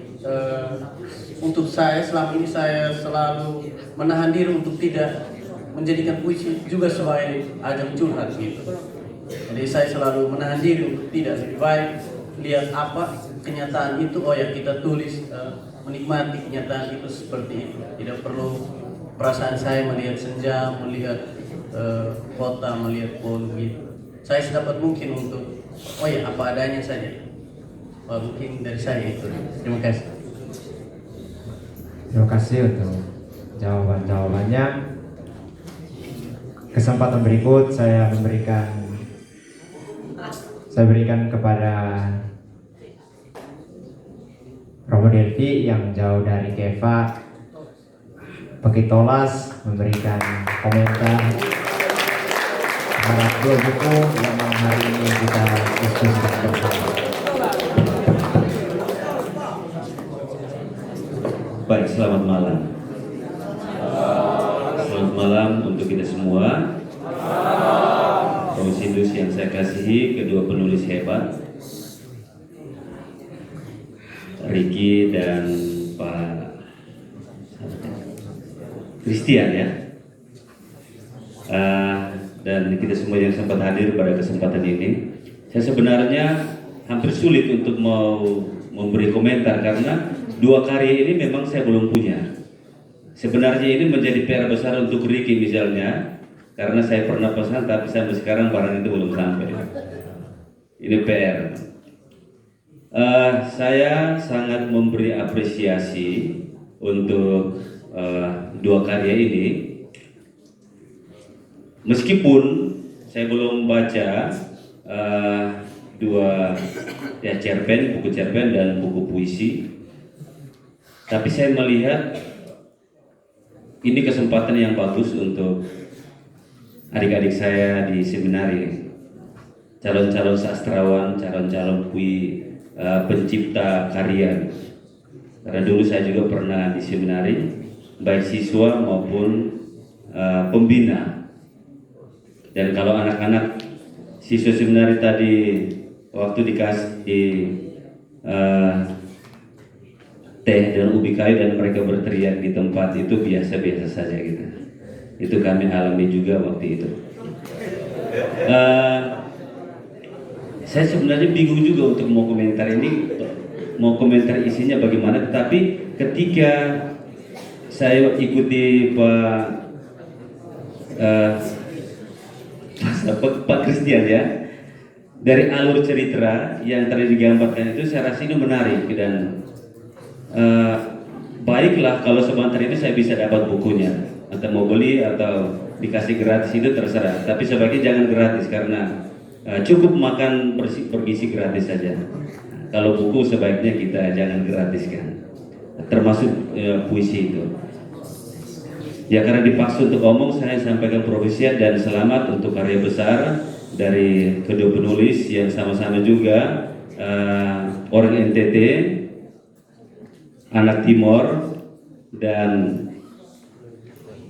Speaker 4: untuk saya selama ini saya selalu menahan diri untuk tidak menjadikan puisi juga sebagai ajang curhat gitu. Jadi saya selalu menahan diri untuk tidak, lebih baik lihat apa kenyataan itu, yang kita tulis, menikmati kenyataan itu seperti itu. Tidak perlu perasaan saya melihat senja, melihat kota, melihat pohon gitu. Saya sedapat mungkin untuk apa adanya saja. Mungkin dari saya itu. Terima kasih.
Speaker 10: Terima kasih untuk jawaban-jawabannya. Kesempatan berikut saya berikan kepada Romo Delvi yang jauh dari Keva Pekitolas memberikan komentar terhadap dua buku yang malam hari ini kita diskusikan bersama.
Speaker 11: Baik, selamat malam. Selamat malam untuk kita semua. Romusindus yang saya kasihi, kedua penulis hebat, Ricky dan Pak Christian ya. Dan kita semua yang sempat hadir pada kesempatan ini. Saya sebenarnya hampir sulit untuk mau memberi komentar karena dua karya ini memang saya belum punya. Sebenarnya ini menjadi PR besar untuk Ricky misalnya, karena saya pernah pesan tapi sampai sekarang barang itu belum sampai. Ini PR. Saya sangat memberi apresiasi untuk dua karya ini. Meskipun saya belum baca dua buku cerpen dan buku puisi, tapi saya melihat ini kesempatan yang bagus untuk adik-adik saya di seminari, calon-calon sastrawan, calon-calon pencipta karya. Karena dulu saya juga pernah di seminari, baik siswa maupun pembina. Dan kalau anak-anak siswa seminari tadi waktu dikasih teh dan ubi kayu dan mereka berteriak di tempat itu biasa-biasa saja gitu. Itu kami alami juga waktu itu. Saya sebenarnya bingung juga untuk mau komentar ini, mau komentar isinya bagaimana. Tetapi ketika saya ikuti Pak Christian ya, dari alur cerita yang tadi digambarkan itu saya rasa ini menarik dan baiklah kalau sebentar ini saya bisa dapat bukunya atau mau beli atau dikasih gratis itu terserah, tapi sebaiknya jangan gratis karena cukup makan bergizi gratis saja. Kalau buku sebaiknya kita jangan gratiskan, termasuk puisi itu. Ya karena dipaksa untuk omong, saya sampaikan profesiat dan selamat untuk karya besar dari kedua penulis yang sama-sama juga orang NTT, anak Timor, dan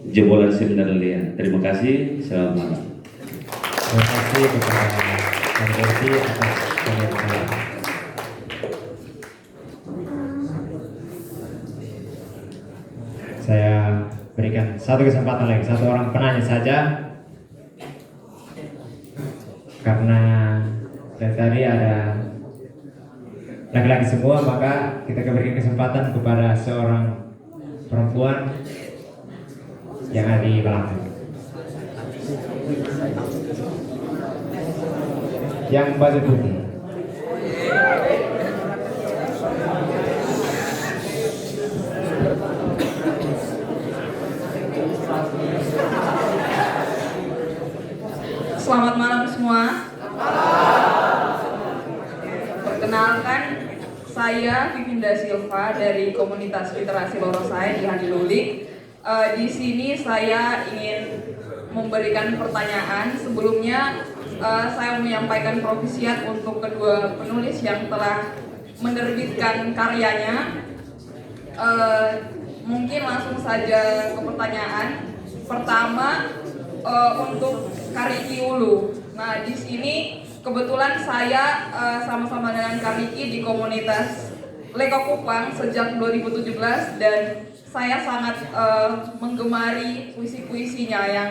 Speaker 11: jebolan seminar Lian. Terima kasih, selamat malam.
Speaker 10: Terima kasih kepada Kang Berti atas komentar. Saya berikan satu kesempatan lagi, satu orang penanya saja, karena dari tadi ada laki-laki semua, maka kita berikan kesempatan kepada seorang perempuan yang ada di belakang. Yang baju putih.
Speaker 12: Selamat malam semua. Perkenalkan, saya Vivinda Silva dari komunitas literasi Lorosai di Hadilulik. Di sini saya ingin memberikan pertanyaan. Sebelumnya saya menyampaikan profesiat untuk kedua penulis yang telah menerbitkan karyanya. Mungkin langsung saja ke pertanyaan. Pertama, untuk Kariki Ulu. Nah, di sini kebetulan saya sama-sama dengan Kariki di komunitas Leko Kupang sejak 2017 dan saya sangat menggemari puisi-puisinya yang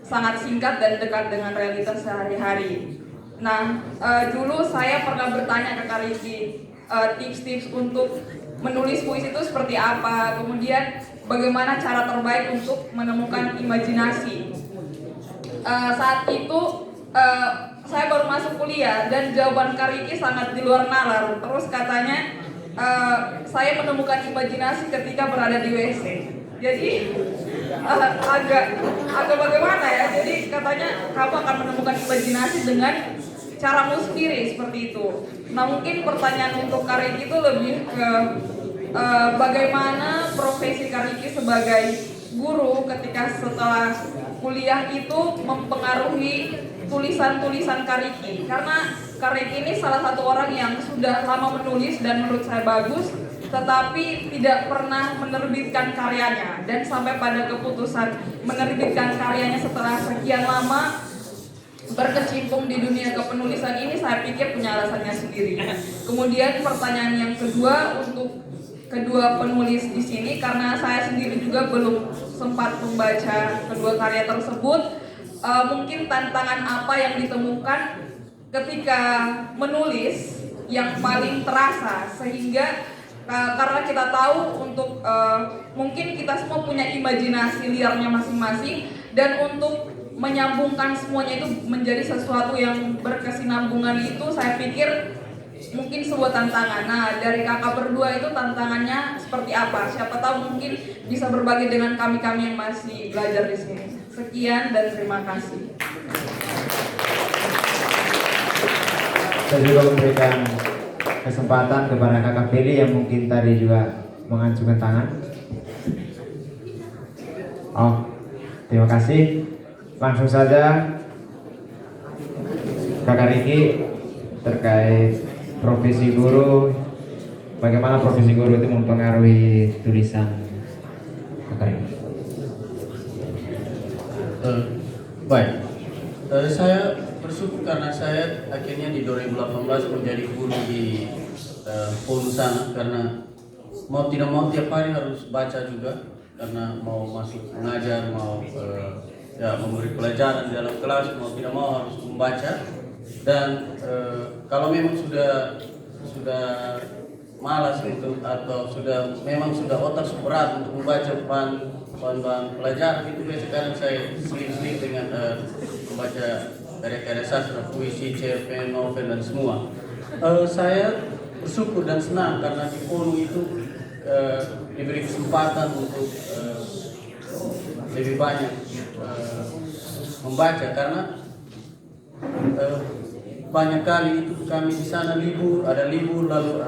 Speaker 12: sangat singkat dan dekat dengan realitas sehari-hari. Nah, dulu saya pernah bertanya ke Kariki tips-tips untuk menulis puisi itu seperti apa, kemudian bagaimana cara terbaik untuk menemukan imajinasi. Saat itu saya baru masuk kuliah dan jawaban Kariki sangat di luar nalar. Terus katanya saya menemukan imajinasi ketika berada di WC. Jadi agak bagaimana ya? Jadi katanya kamu akan menemukan imajinasi dengan caramu sendiri seperti itu. Nah, mungkin pertanyaan untuk Kariki itu lebih ke bagaimana profesi Kariki sebagai guru ketika setelah kuliah itu mempengaruhi tulisan-tulisan Kariki, karena Kariki ini salah satu orang yang sudah lama menulis dan menurut saya bagus, tetapi tidak pernah menerbitkan karyanya, dan sampai pada keputusan menerbitkan karyanya setelah sekian lama berkecimpung di dunia kepenulisan ini, saya pikir punya alasannya sendiri. Kemudian pertanyaan yang kedua untuk kedua penulis di sini, karena saya sendiri juga belum sempat membaca kedua karya tersebut, mungkin tantangan apa yang ditemukan ketika menulis yang paling terasa, sehingga karena kita tahu untuk mungkin kita semua punya imajinasi liarnya masing-masing, dan untuk menyambungkan semuanya itu menjadi sesuatu yang berkesinambungan itu saya pikir mungkin sebuah tantangan. Nah, dari kakak berdua itu tantangannya seperti apa? Siapa tahu mungkin bisa berbagi dengan kami-kami yang masih belajar di sini. Sekian dan terima kasih.
Speaker 10: Saya juga memberikan kesempatan kepada kakak Feli yang mungkin tadi juga mengajukan tangan. Oh, terima kasih. Langsung saja kakak Riki terkait profesi guru, bagaimana profesi guru itu mempengaruhi tulisan kakak Riki?
Speaker 4: Baik, saya bersyukur karena saya akhirnya di 2018 menjadi guru di Polu sana, karena mau tidak mau tiap hari harus baca juga, karena mau masuk mengajar, mau memberi pelajaran dalam kelas, mau tidak mau harus membaca. Dan kalau memang sudah malas untuk atau memang sudah otak berat untuk membaca bahan pelajaran, itu biasa kadang saya seling-seling dengan membaca karya-karya sastra, puisi, cerpen, novel dan semua. Saya bersyukur dan senang karena di Ponu itu diberi kesempatan untuk lebih banyak membaca, karena banyak kali itu kami di sana ada libur lalu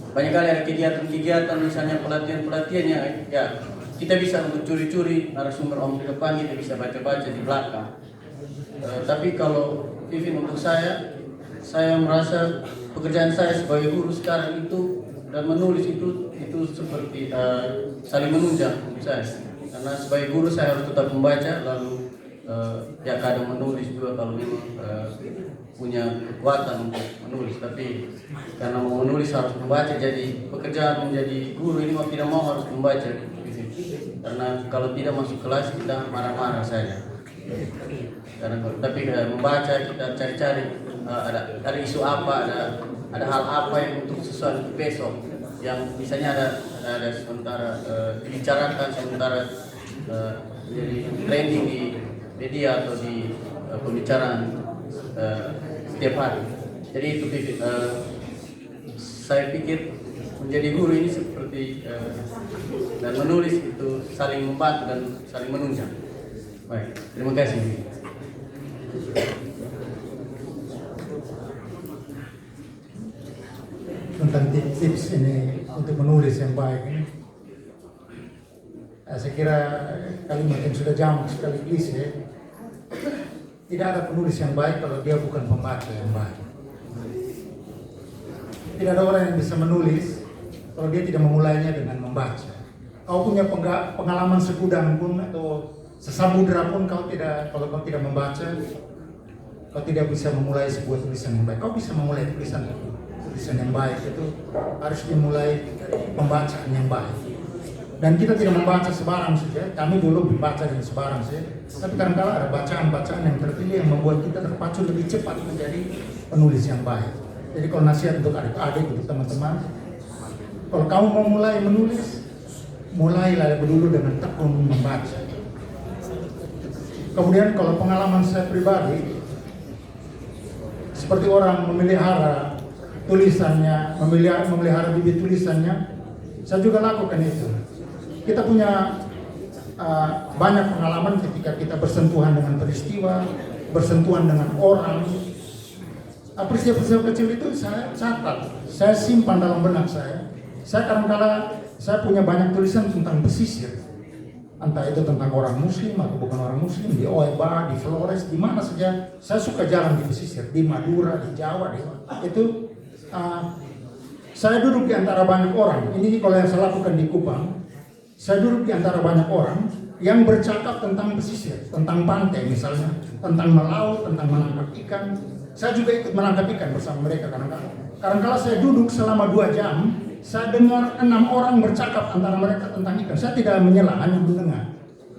Speaker 4: banyak kali ada kegiatan-kegiatan, misalnya pelatihan ya kita bisa untuk curi-curi narasumber om di depan, kita bisa baca-baca di belakang. Tapi kalau even untuk saya merasa pekerjaan saya sebagai guru sekarang itu dan menulis itu seperti saling menunjang untuk saya, karena sebagai guru saya harus tetap membaca, lalu ya kadang menulis juga kalau memang punya kekuatan untuk menulis. Tapi karena mau menulis harus membaca, jadi pekerjaan menjadi guru ini mau tidak mau harus membaca, karena kalau tidak masuk kelas kita marah-marah saja. Tapi membaca kita cari-cari ada isu apa, ada hal apa yang untuk sesuatu untuk besok, yang misalnya ada sementara dibicarakan, sementara jadi trending di media atau di pembicaraan setiap hari. Jadi itu saya pikir menjadi guru ini seperti dan menulis itu saling membantu dan saling menunjang. Baik, terima kasih.
Speaker 5: Tentang tips ini untuk menulis yang baik ini, saya kira kalimat yang sudah jamak sekali klise. Tidak ada penulis yang baik kalau dia bukan pembaca yang baik. Tidak ada orang yang bisa menulis kalau dia tidak memulainya dengan membaca. Kau punya pengalaman segudang pun atau sesamudra pun kalau kau tidak membaca, kau tidak bisa memulai sebuah tulisan yang baik. Kau bisa memulai tulisan yang baik itu harus dimulai dari pembacaan yang baik. Dan kita tidak membaca sebarang saja. Kami dulu membaca dengan sebarang saja. Tapi kadang-kadang ada bacaan-bacaan yang terpilih yang membuat kita terpacu lebih cepat menjadi penulis yang baik. Jadi kalau nasihat untuk adik-adik, untuk teman-teman, kalau kamu mau mulai menulis, mulailah dulu dengan tekun membaca. Kemudian kalau pengalaman saya pribadi, seperti orang memelihara tulisannya, memelihara bibit tulisannya, saya juga lakukan itu. Kita punya banyak pengalaman ketika kita bersentuhan dengan peristiwa, bersentuhan dengan orang. Peristiwa-peristiwa kecil itu saya catat, saya simpan dalam benak saya. Saya kadang-kadang saya punya banyak tulisan tentang pesisir, entah itu tentang orang Muslim atau bukan orang Muslim, di Oeba, di Flores, di mana saja. Saya suka jalan di pesisir, di Madura, di Jawa, itu. Saya duduk di antara banyak orang. Ini kalau yang saya lakukan di Kupang. Saya duduk di antara banyak orang yang bercakap tentang pesisir, tentang pantai misalnya, tentang melaut, tentang menangkap ikan. Saya juga ikut menangkap ikan bersama mereka kadang-kadang. Kadang-kadang saya duduk selama 2 jam, saya dengar 6 orang bercakap antara mereka tentang ikan. Saya tidak menyela, hanya mendengar.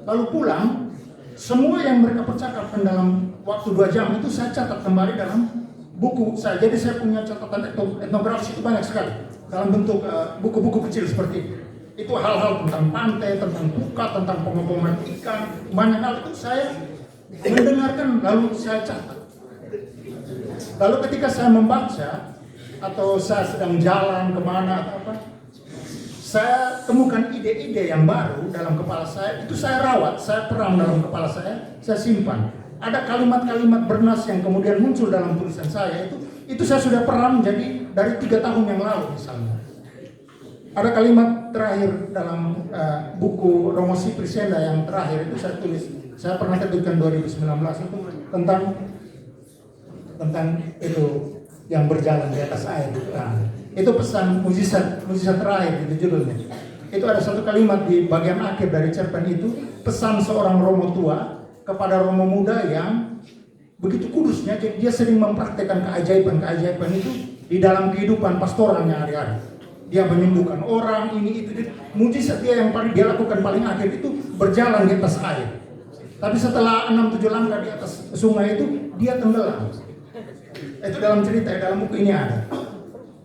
Speaker 5: Lalu pulang, semua yang mereka percakapkan dalam waktu 2 jam itu saya catat kembali dalam buku saya. Jadi saya punya catatan etnografis itu banyak sekali dalam bentuk buku-buku kecil seperti itu. Itu hal-hal tentang pantai, tentang pukat, tentang pengoboman ikan, banyak hal itu saya mendengarkan lalu saya catat. Lalu ketika saya membaca atau saya sedang jalan kemana atau apa, saya temukan ide-ide yang baru dalam kepala saya, itu saya rawat, saya peram dalam kepala saya simpan. Ada kalimat-kalimat bernas yang kemudian muncul dalam tulisan saya, itu saya sudah peram jadi dari 3 tahun yang lalu misalnya. Ada kalimat terakhir dalam buku Romo Si Priscilla yang terakhir itu saya tulis, saya pernah terbitkan 2019 itu tentang itu yang berjalan di atas air. Itu pesan mujizat terakhir itu judulnya. Itu ada satu kalimat di bagian akhir dari cerpen itu, pesan seorang Romo tua kepada Romo muda yang begitu kudusnya, jadi dia sering mempraktekkan keajaiban itu di dalam kehidupan pastoralnya hari-hari. Dia menyembuhkan orang, ini itu, mujizat dia yang paling dia lakukan paling akhir itu berjalan di atas air. Tapi setelah 6-7 langkah di atas sungai itu, dia tenggelam. Itu dalam cerita, dalam buku ini ada.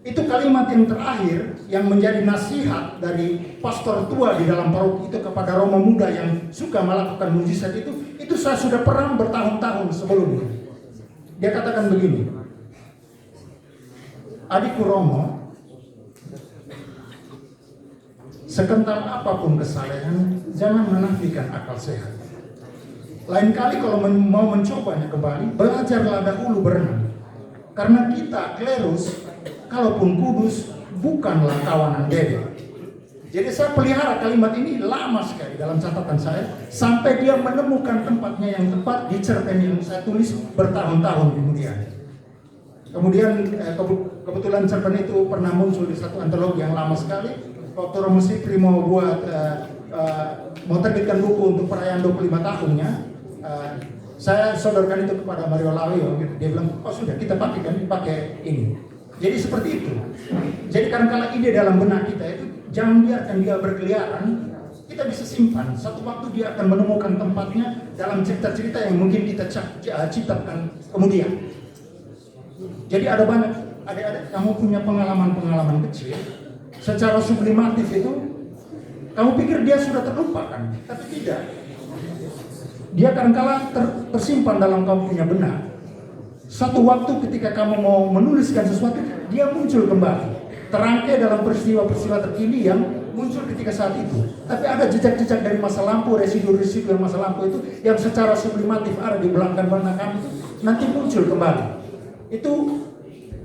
Speaker 5: Itu kalimat yang terakhir yang menjadi nasihat dari pastor tua di dalam paroki itu kepada Romo muda yang suka melakukan mujizat itu saya sudah pernah bertahun-tahun sebelumnya. Dia katakan begini, adikku Romo, sekental apapun kesalahan, jangan menafikan akal sehat. Lain kali kalau mau mencobanya kembali, belajarlah dahulu berenang. Karena kita, klerus, kalaupun kudus, bukanlah kawanan dede. Jadi saya pelihara kalimat ini lama sekali dalam catatan saya, sampai dia menemukan tempatnya yang tepat di cerpen yang saya tulis bertahun-tahun kemudian. Kemudian kebetulan cerpen itu pernah muncul di satu antologi yang lama sekali. Waktu Romo Sipri mau mau terbitkan buku untuk perayaan 25 tahunnya, saya sodorkan itu kepada Mario Lawio. Dia bilang, oh sudah kita pakai ini. Jadi seperti itu. Jadi kadang-kadang ide dalam benak kita itu jangan biarkan dia berkeliaran. Kita bisa simpan. Satu waktu dia akan menemukan tempatnya dalam cerita-cerita yang mungkin kita ciptakan kemudian. Jadi ada banyak adik-adik kamu punya pengalaman-pengalaman kecil secara sublimatif itu kamu pikir dia sudah terlupakan, tapi tidak. Dia kadang-kadang tersimpan dalam kamu punya benak. Satu waktu ketika kamu mau menuliskan sesuatu, dia muncul kembali. Terangkai dalam peristiwa-peristiwa terkini yang muncul ketika saat itu. Tapi ada jejak-jejak dari masa lampau, residu-residu yang masa lampau itu yang secara sublimatif ada di belakang benak kamu itu nanti muncul kembali. Itu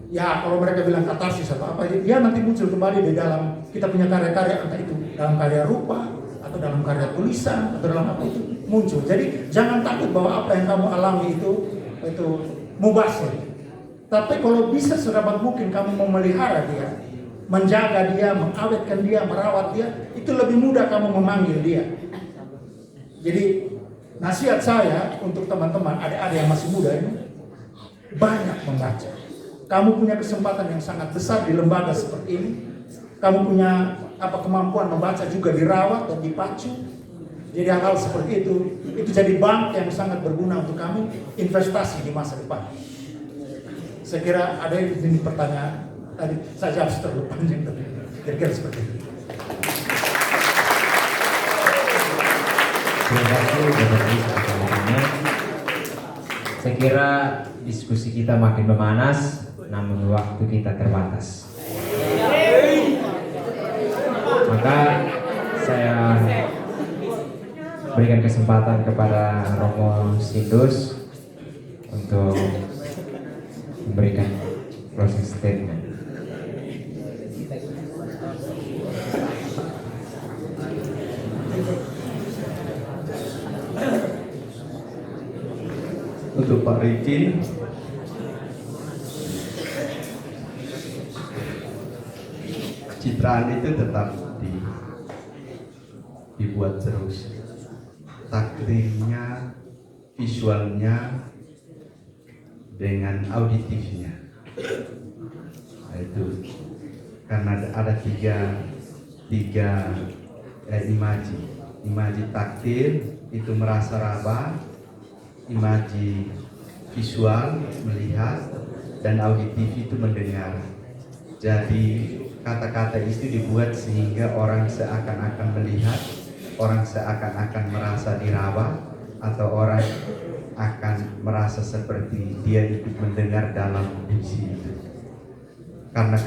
Speaker 5: ya kalau mereka bilang katarsis atau apa, dia nanti muncul kembali di dalam kita punya karya-karya, entah itu dalam karya rupa atau dalam karya tulisan atau dalam apa itu muncul. Jadi jangan takut bahwa apa yang kamu alami itu mubazir. Tapi kalau bisa sedapat mungkin kamu memelihara dia, menjaga dia, mengawetkan dia, merawat dia, itu lebih mudah kamu memanggil dia. Jadi nasihat saya untuk teman-teman adik-adik yang masih muda ini, banyak membaca. Kamu punya kesempatan yang sangat besar di lembaga seperti ini. Kamu punya kemampuan membaca juga dirawat dan dipacu. Jadi hal-hal seperti itu jadi bank yang sangat berguna untuk kamu investasi di masa depan. Saya kira ada yang ini pertanyaan tadi saya jawab terlalu panjang tapi kira-kira seperti itu.
Speaker 10: Terima kasih Bapak Ibu. Saya kira diskusi kita makin memanas, namun waktu kita terbatas. Maka saya berikan kesempatan kepada Romo Sindus untuk memberikan closing statement.
Speaker 6: Untuk Pak Riki, citraan itu tetap dibuat terus, takdirnya, visualnya, dengan auditifnya. Nah, itu karena ada tiga imaji taktil itu merasa raba, imaji visual melihat, dan auditif itu mendengar. Jadi kata-kata itu dibuat sehingga orang seakan-akan melihat, orang seakan-akan merasa diraba, atau orang akan merasa seperti dia ikut mendengar dalam puisi itu. Karena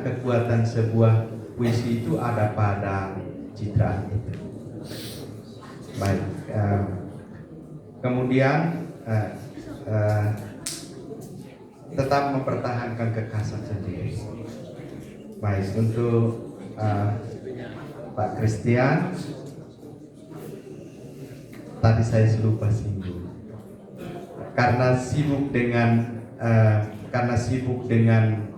Speaker 6: kekuatan sebuah puisi itu ada pada citraan itu. Baik, kemudian tetap mempertahankan kekhasan sendiri. Baik, untuk Pak Christian, tadi saya lupa singgung. Karena sibuk dengan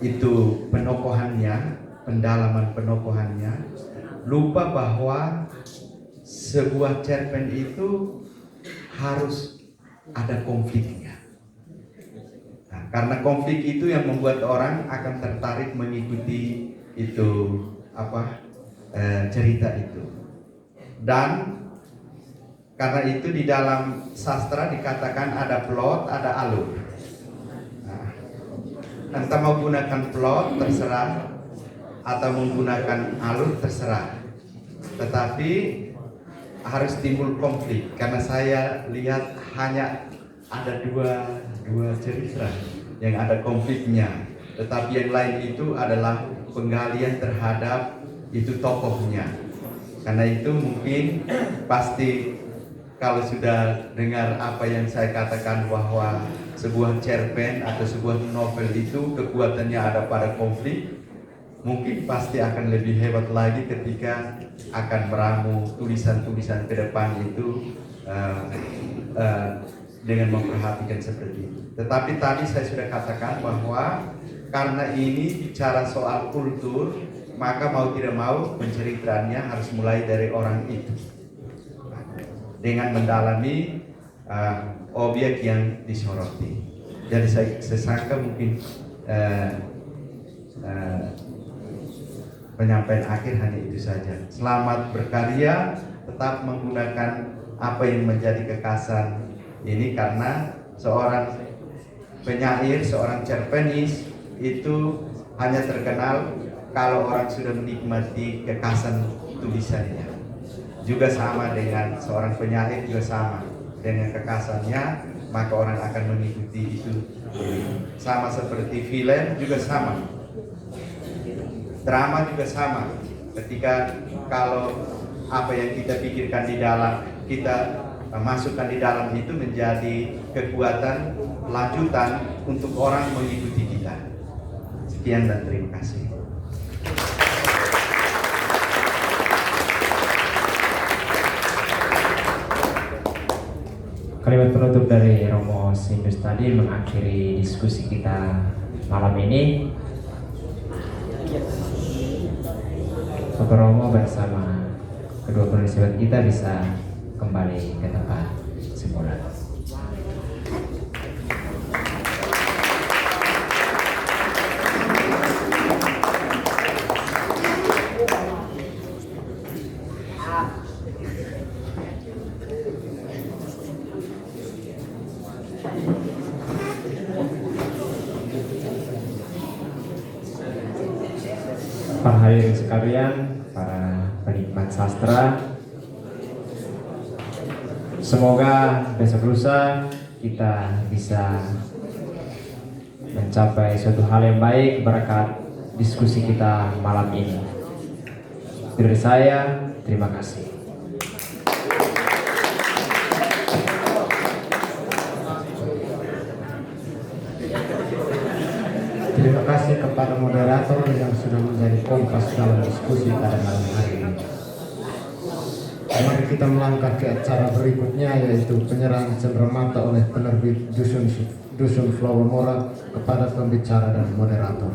Speaker 6: itu penokohannya, pendalaman penokohannya, lupa bahwa sebuah cerpen itu harus ada konfliknya. Nah, karena konflik itu yang membuat orang akan tertarik mengikuti itu cerita itu. Dan Karena itu di dalam sastra dikatakan ada plot, ada alur. Nah, entah mau gunakan plot terserah atau menggunakan alur terserah. Tetapi harus timbul konflik karena saya lihat hanya ada dua cerita yang ada konfliknya. Tetapi yang lain itu adalah penggalian terhadap itu tokohnya. Karena itu mungkin pasti kalau sudah dengar apa yang saya katakan bahwa sebuah cerpen atau sebuah novel itu kekuatannya ada pada konflik, mungkin pasti akan lebih hebat lagi ketika akan meramu tulisan-tulisan ke depan itu dengan memperhatikan seperti itu. Tetapi tadi saya sudah katakan bahwa karena ini bicara soal kultur, maka mau tidak mau penceritaan harus mulai dari orang itu dengan mendalami objek yang disoroti. Jadi saya sesangka mungkin penyampaian akhir hanya itu saja. Selamat berkarya, tetap menggunakan apa yang menjadi kekasan ini, karena seorang penyair, seorang cerpenis itu hanya terkenal kalau orang sudah menikmati kekasan tulisannya. Juga sama dengan seorang penyair, juga sama dengan kekasannya, maka orang akan mengikuti itu. Sama seperti film juga sama, drama juga sama. Ketika kalau apa yang kita pikirkan di dalam, kita masukkan di dalam itu menjadi kekuatan lanjutan untuk orang mengikuti kita. Sekian dan terima kasih.
Speaker 10: Kalimat penutup dari Romo Sindus tadi mengakhiri diskusi kita malam ini. Bapak Romo bersama kedua penasihat kita bisa kembali ke tempat semula. Para hadirin sekalian, para penikmat sastra, semoga besok lusa kita bisa mencapai suatu hal yang baik berkat diskusi kita malam ini. Dari saya, terima kasih.
Speaker 13: Terima kasih kepada moderator yang sudah menjadi kompas dalam diskusi pada malam hari ini. Mari kita melangkah ke acara berikutnya, yaitu penyerahan cenderamata oleh penerbit Dusun Flower Mora kepada pembicara dan moderator.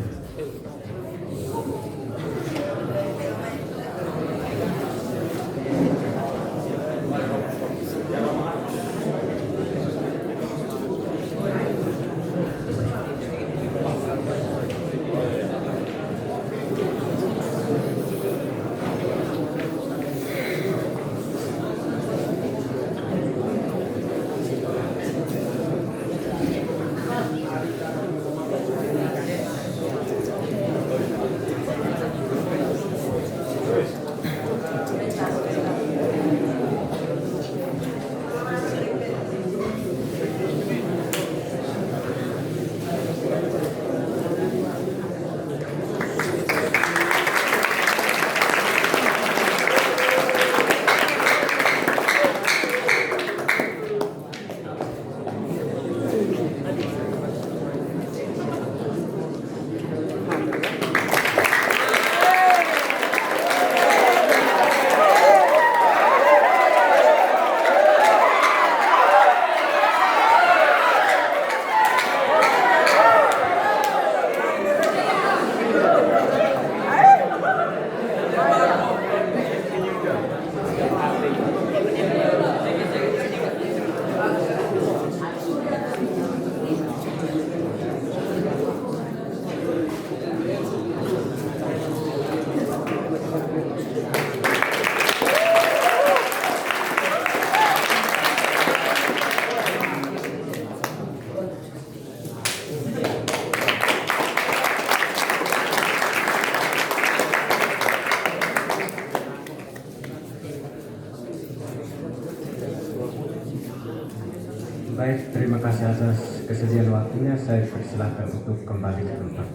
Speaker 10: Baik, terima kasih atas kesediaan waktunya. Saya persilahkan untuk kembali ke tempat.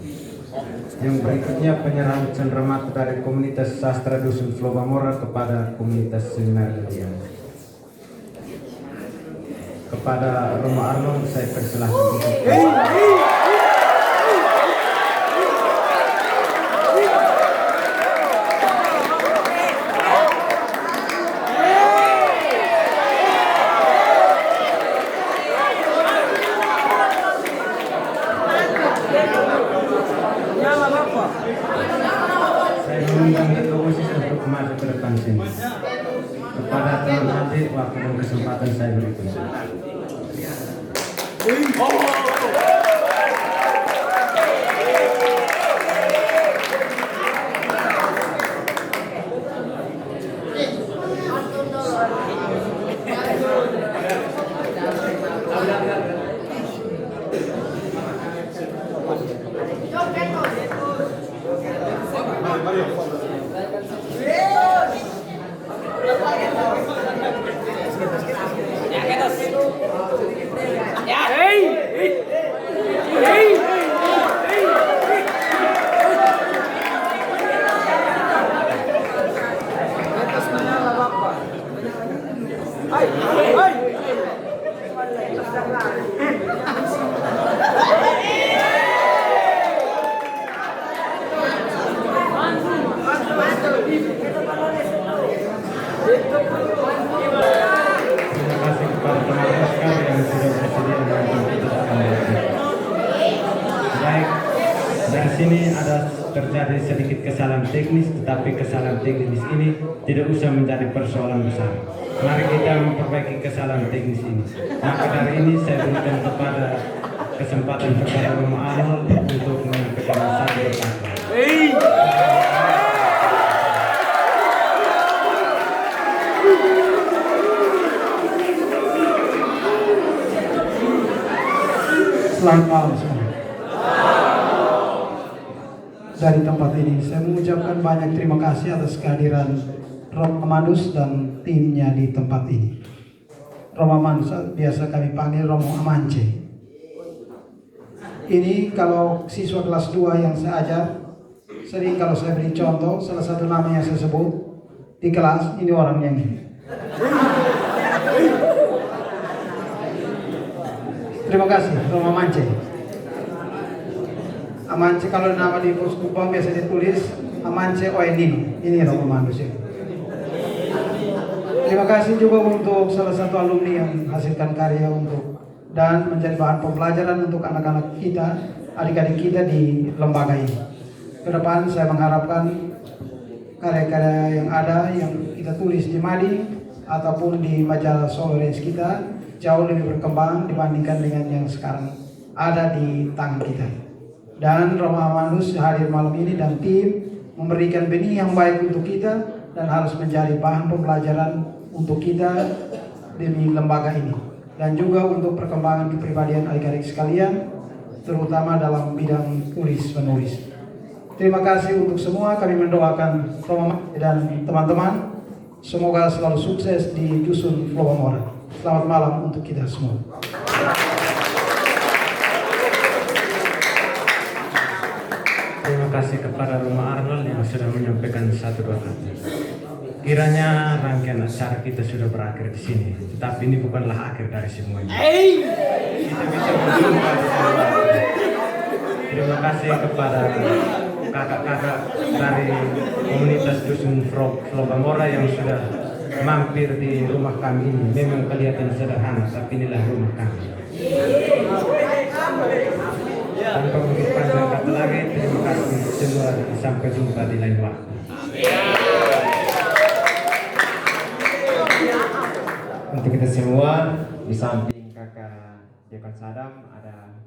Speaker 10: Yang berikutnya penyerahan cenderamata dari komunitas sastra Dusun Flow Bamora kepada komunitas seminar Ledian. Kepada Romo Arnold saya persilahkan untuk kepada teman adik waktu dan kesempatan saya berikan. Sini ada terjadi sedikit kesalahan teknis, tetapi kesalahan teknis ini tidak usah menjadi persoalan besar. Mari kita memperbaiki kesalahan teknis ini. Maka dari ini saya berikan kepada kesempatan kepada Romo Arnold untuk menyampaikan satu kata.
Speaker 14: Selamat malam semua. Dari tempat ini saya mengucapkan banyak terima kasih atas kehadiran Romo Manus dan timnya di tempat ini. Romo Manus biasa kami panggil Romo Amance. Ini kalau siswa kelas 2 yang saya ajar, sering kalau saya beri contoh, salah satu nama yang saya sebut di kelas, ini orangnya ini. Terima kasih Romo Amance. Amance kalau nama di Puskupam biasa ditulis Amance Oenino. Ini Romo manusia. Terima kasih juga untuk salah satu alumni yang menghasilkan karya untuk dan menjadi bahan pembelajaran untuk anak-anak kita, adik-adik kita di lembaga ini. Kedepan saya mengharapkan karya-karya yang ada yang kita tulis di Madi ataupun di majalah Solorense kita jauh lebih berkembang dibandingkan dengan yang sekarang ada di tangan kita. Dan Romo Manus hadir malam ini dan tim memberikan benih yang baik untuk kita dan harus menjadi bahan pembelajaran untuk kita demi lembaga ini dan juga untuk perkembangan kepribadian adik-adik sekalian terutama dalam bidang tulis menulis. Terima kasih untuk semua. Kami mendoakan Romo dan teman-teman semoga selalu sukses di Dusun Flow Bamora. Selamat malam untuk kita semua.
Speaker 10: Terima kasih kepada Romo Arnold yang sudah menyampaikan 1-2 kata. Kiranya rangkaian acara kita sudah berakhir di sini, tetapi ini bukanlah akhir dari semuanya. Kita bisa berjumpa di sana. Terima kasih kepada kakak-kakak dari komunitas Dusun Flow Bamora yang sudah mampir di rumah kami ini. Memang kelihatan sederhana, tapi inilah rumah kami. Tanpa begitu panjang kata lagi, terima kasih semua. Sampai jumpa di lain waktu. Untuk kita semua, di samping kakak Dekan Sadam ada